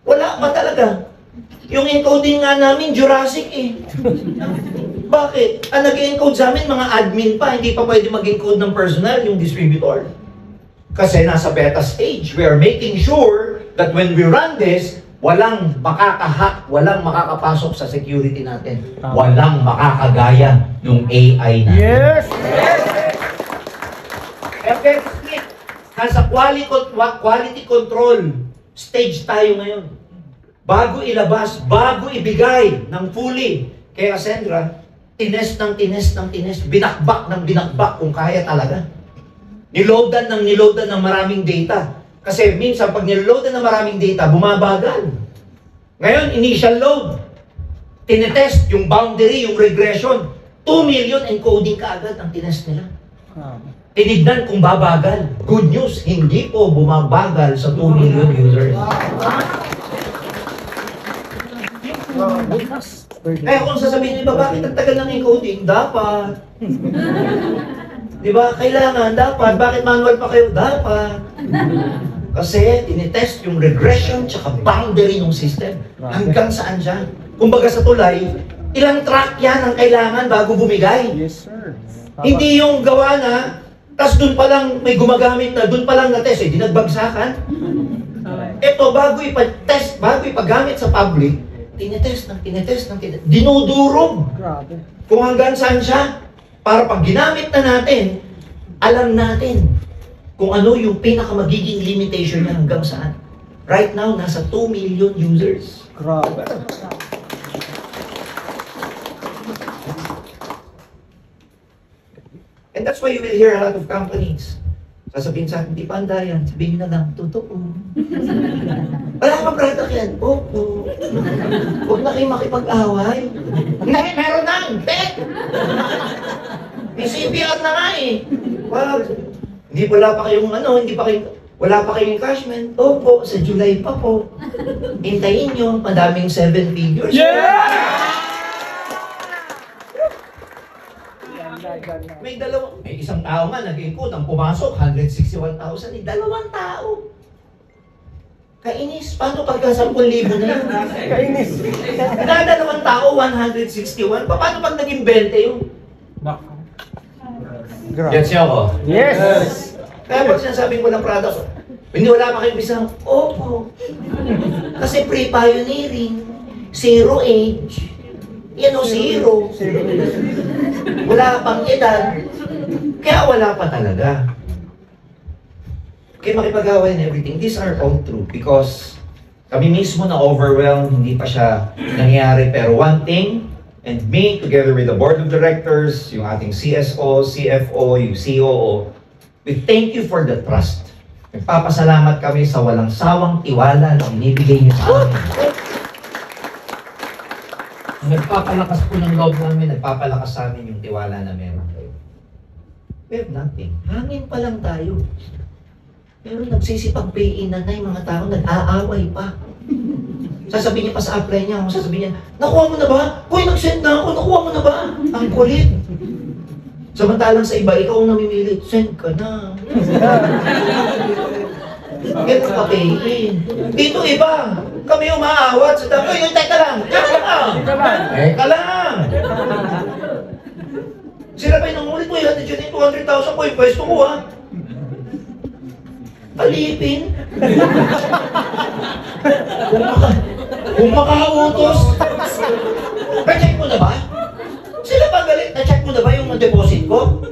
Wala pa talaga. Yung encoding nga namin, Jurassic eh. Bakit? Ang nag-encode sa amin, mga admin pa, hindi pa pwede mag-encode ng personal, yung distributor. Kasi nasa beta stage, we are making sure that when we run this, walang makakahack, walang makakapasok sa security natin. Tama. Walang makakagaya ng AI natin. Yes! Yes! Kaya very strict. Nasa quality control stage tayo ngayon. Bago ilabas, bago ibigay ng fully kay Cassandra, tines ng tines, binakbak ng binakbak kung kaya talaga. Niloadan ng maraming data. Kasi minsan pag niloadan ng maraming data, bumabagal. Ngayon, initial load. Tinetest yung boundary, yung regression. 2 million encoding kaagad ang tinest nila. Tinignan kung babagal. Good news, hindi po bumabagal sa 2 million users. Eh kung sasabihin nyo ba, bakit nagtagal ng encoding? Dapat. Di ba? Kailangan, dapat. Bakit manual pa kayo? Dapat. Kasi tinitest yung regression tsaka boundary ng system. Hanggang saan siya. Kumbaga sa tulay, ilang track yan ang kailangan bago bumigay. Yes, sir. Hindi yung gawa na, tas dun pa lang may gumagamit na, dun pa lang na-test, eh, di nagbagsakan. Ito, bago ipag-test, bago ipagamit sa public, tinitest, dinudurog. Grabe. Kung hanggang saan siya, para pag ginamit na natin, alam natin kung ano yung pinakamagiging limitation niya hanggang saan. Right now, nasa 2 million users. Grabe. And that's why you will hear a lot of companies. Sasabihin sa akin, hindi pa handa yan. Sabihin na lang, totoo. Wala ka product yan. Opo. Huwag na kayo makipag-away. Hindi, meron na. Hindi. May CPR na nga eh. Wag. Hindi wala pa kayong wala pa kayong cashman. Opo, sa July pa po. Hintayin nyo, madaming 7 figures. May isang tao nga nag-encode, ang pumasok, 161,000, dalawang tao. Kainis, paano pagka 10,000 na yun? Kainis. Dalawang tao, 161. Paano pag naging 20 yun? Gets niyo ako? Yes. Kaya pag sinasabing ko ng product, hindi wala pa kayong bisang, opo. Kasi pre-pioneering, zero age. Yan o, zero. Wala pang edad. Kaya wala pa talaga. Kaya makipag-away and everything, these are all true because kami mismo na overwhelmed, hindi pa siya nangyari. Pero one thing, and me, together with the board of directors, yung ating CSO, CFO, yung COO, we thank you for the trust. Nagpapasalamat kami sa walang sawang tiwala na inibigay niyo sa amin. Nagpapalakas po ng loob namin, nagpapalakas sa amin yung tiwala na meron kayo. We have nothing. Hangin pa lang tayo. Pero nagsisipag-pay-in na yung mga tao, nag-aaway pa. Sasabihin niya pa sa apply niya, sasabihin niya, nakuha mo na ba? Hoy, nag-send na ako, nakuha mo na ba? Ang kulit. Samantalang sa iba, ikaw ang namimili, send ka na. Ganun pa pay-in. Dito iba, kami umaawat sa dami. Uy, teka lang! Teka lang! Sila pa yung nangulit mo, hatid yun yung 200,000 ko, yung pwesto ko ha. Alipin. Kung makautos. Na-check mo na ba? Sila pa galit, na-check mo na ba yung deposit ko?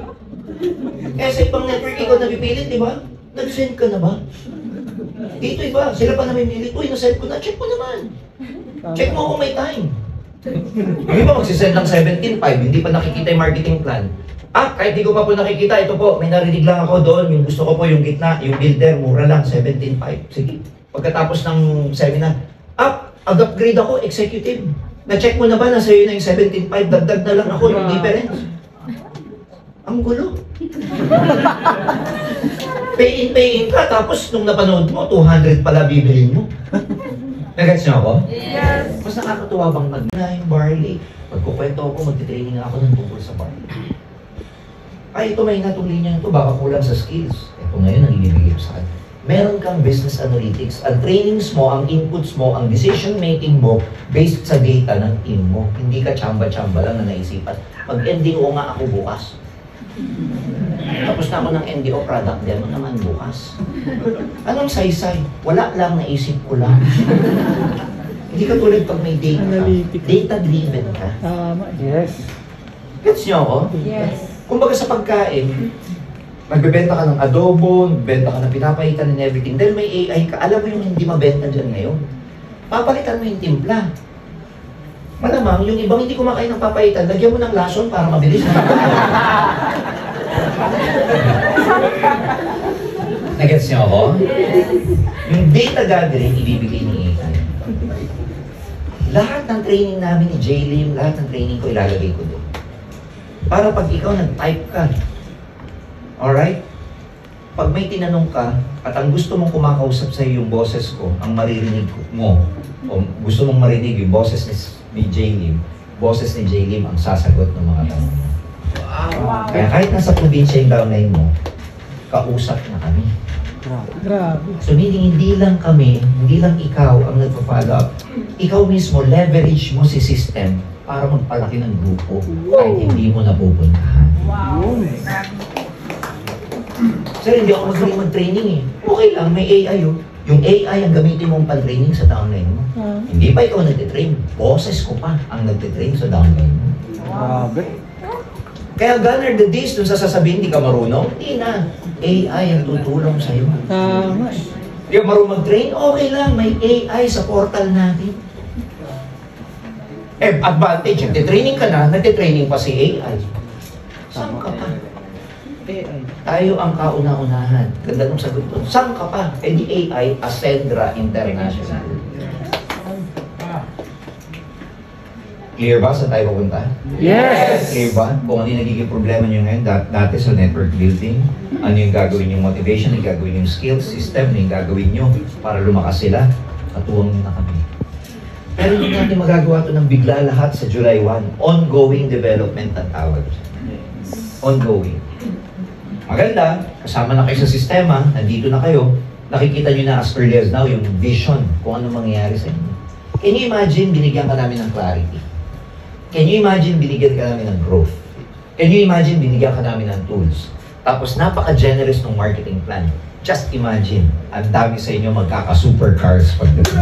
Eh sa ibang network ikaw napipilit, di ba? Nag-send ka na ba? Dito iba, sila pa namimilit. Uy, na-send ko na, check mo naman. Check mo kung may time. Yung iba magsisend ng 17.5, hindi pa nakikita yung marketing plan. Kahit di ko pa po nakikita, ito po, may narinig lang ako doon, yung gusto ko po yung gitna, yung builder, mura lang, 17.5. Sige, pagkatapos ng seminar, upgrade ako, executive. Na-check mo na ba na sa'yo na yung 17.5, dagdag na lang ako yung difference. Ang gulo. Pay in ka, tapos nung napanood mo, 200 pala bibilin mo. Nag-gets niyo ako? Yes. Mas nakakatuwa bang na yung barley? Pagkukwento ako, magti-training ako ng tungkol sa barley. Ito may natong linya ito, baka kulang sa skills. Ito ngayon ang ibibigay ko sa akin. Meron kang business analytics. Ang trainings mo, ang inputs mo, ang decision making mo, based sa data ng team mo. Hindi ka chamba-chamba lang na naisipan. Mag-NDO nga ako bukas. Tapos na ako ng NDO product demo naman bukas. Anong saysay? Wala lang, naisip ko lang. Hindi ka tulad pag may data. Data-driven ka. Yes. Gets niyo ako? Yes. Kumbaga sa pagkain, Magbebenta ka ng adobo, magbebenta ka ng pinapaitan and everything. Dahil may AI ka, alam mo yung hindi mabenta dyan ngayon. Papalitan mo yung timpla. Malamang, yung ibang hindi kumakain ng papaitan, lagyan mo ng lason para mabilis. Nagets niyo ako? Yung data gathering, ibibigay ni AI. Lahat ng training namin ni J-Lim, lahat ng training ko ilalagay ko doon. Para pag ikaw nag-type ka, alright? Pag may tinanong ka, at ang gusto mong kumakausap sa iyo yung boses ko, ang maririnig mo, o gusto mong marinig yung boses ni J-Lim, boses ni J-Lim ang sasagot ng mga tanong mo. Wow. Kaya kahit nasa probinsya yung downline mo, kausap na kami. Grabe. So meaning, hindi lang kami, hindi lang ikaw ang nagpa-follow up. Ikaw mismo, leverage mo si system para magpalaki ng grupo kahit hindi mo napupuntahan. Wow. Sir, hindi ako magaling mag-training eh. Okay lang, may AI yun. Yung AI ang gamitin mong pan-training sa downline mo. Hindi pa ikaw nagtitrain. Boses ko pa ang nagtitrain sa downline mo. Grabe. Kaya Gunner, the days dun sa sasabihin hindi ka marunong, hindi na. AI ang tutulong sa'yo. Tama. Hindi ka marunong mag-train, okay lang. May AI sa portal natin. Eh, advantage, nagtitraining ka na, nagtitraining pa si AI. Saan ka pa? AI. Tayo ang kauna-unahan. Ganda nung sagot ko. Saan ka pa? Eh di AI, Ascendra International. Clear ba saan tayo pupunta? Yes! Clear ba? Kung ano yung nagiging problema nyo ngayon, dati sa network building, ano yung gagawin yung motivation, yung gagawin yung skills, system, yung gagawin nyo para lumakas sila, katuwang na kami. Pero hindi natin magagawa ito ng bigla lahat sa July 1. Ongoing development ang tawag. Ongoing. Maganda, kasama na kayo sa sistema, nandito na kayo, nakikita nyo na as early as now yung vision kung ano mangyayari sa inyo. Can you imagine, binigyan ka namin ng clarity? Can you imagine, binigyan ka namin ng growth? Can you imagine, binigyan ka namin ng tools? Tapos napaka-generous ng marketing plan. Just imagine, ang dami sa inyo magkaka-supercars pagdating.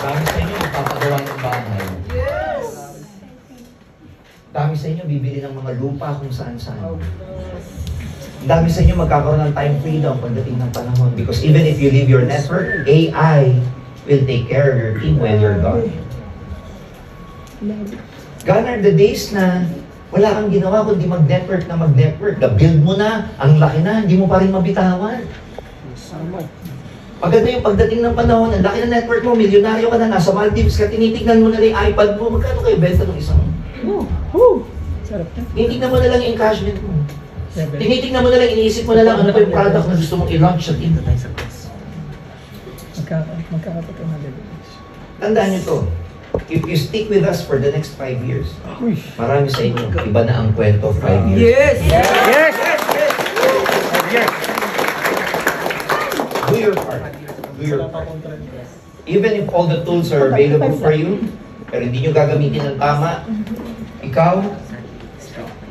Dami sa inyo magpapagawa ng bahay. Dami sa inyo bibili ng mga lupa kung saan-saan. Dami sa inyo magkakaroon ng time freedom pagdating ng panahon. Because even if you leave your network, AI will take care of your team when you're gone. Gone are the days na wala kang ginawa kundi mag-network na mag-network. The-build mo na, ang laki na, hindi mo pa rin mabitawan. Maganda yung pagdating ng panahon, ang laki na network mo, milyonaryo ka na, nasa Maldives ka, tinitignan mo na lang yung iPad mo, magkano kayo benta ng isang? Sarap na. Tinitignan mo na lang yung encashment mo. Tinitignan mo na lang, iniisip mo na lang ano pa yung product na gusto mong i-launch sa team. Magkakapatid na leverage. Tandaan nyo to, if you stick with us for the next 5 years, marami sa inyo, iba na ang kwento 5 years. Yes! Yes! Yes! Do your part. Do your part. Even if all the tools are available for you, pero hindi nyo gagamitin ng tama, ikaw,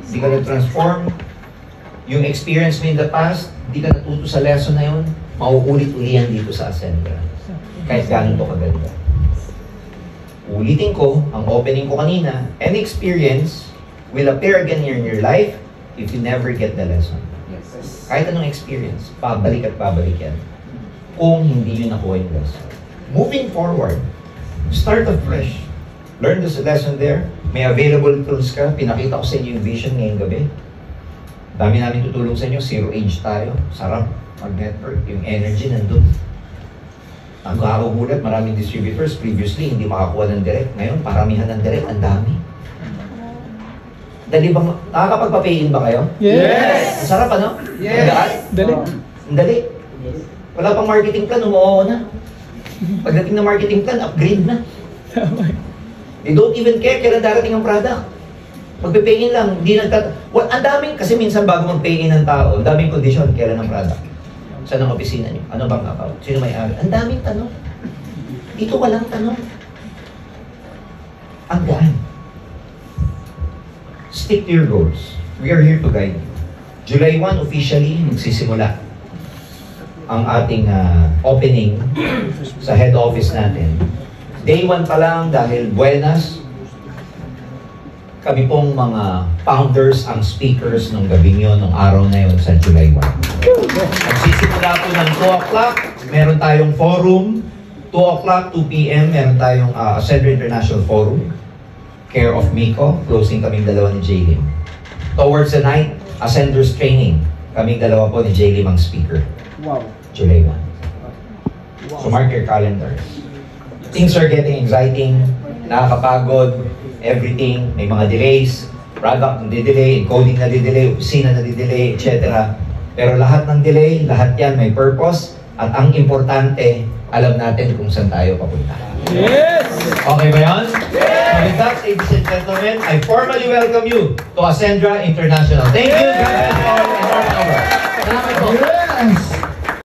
hindi ka na-transform, yung experience mo in the past, hindi ka natuto sa lesson na yun, mauulit-uli yan dito sa Ascendra. Kahit gano'n to kaganda. Ulitin ko, ang opening ko kanina, any experience will appear again in your life if you never get the lesson. Kahit anong experience, pabalik at pabalik yan. Kung hindi nyo nakuha yung lesson. Moving forward, start afresh. Learn this lesson there. May available tools ka. Pinakita ko sa inyo yung vision ngayong gabi. Dami namin tutulong sa inyo. Zero age tayo. Sarap mag-network. Yung energy nandun. Ang nakakagulat, maraming distributors previously hindi makakuha ng direct. Ngayon, paramihan ng direct. Ang dami. Dali ba? Nakakapagpa-pay-in ba kayo? Yes! Ang sarap, ano? Yes! Dali. Ang dali. Wala pang marketing plan, umuo na. Pagdating ng marketing plan, upgrade na. They don't even care kailan darating ang product. Magpe-pay-in lang, hindi ang daming, kasi minsan bago mag-pay-in ng tao, ang daming kondisyon, kailan ang product. Saan ang opisina niyo? Ano bang account? Sino may-ari? Ang daming tanong. Dito walang tanong. Ang gaan. Stick to your goals. We are here to guide you. July 1, officially, magsisimula ang ating opening sa head office natin. Day 1 pa lang dahil buenas, kami pong mga founders ang speakers ng gabing yun, ng araw na yun sa July 1. Nagsisimula po ng 2 o'clock, meron tayong forum. 2 o'clock, 2 p.m., meron tayong Ascender International Forum, care of Miko, closing kaming dalawa ni J. Lim. Towards the night, Ascenders Training, kaming dalawa po ni J. Lim ang speaker. Wow. July 1. So mark your calendars. Things are getting exciting, nakakapagod, everything, may mga delays, product nadidelay, encoding nadidelay, opisina nadidelay, etc. Pero lahat ng delay, lahat yan may purpose, at ang importante, alam natin kung saan tayo papunta. Yes! Okay ba yan? Yes! So with that, ladies and gentlemen, I formally welcome you to Ascendra International. Thank you, guys. Salamat po. Yes!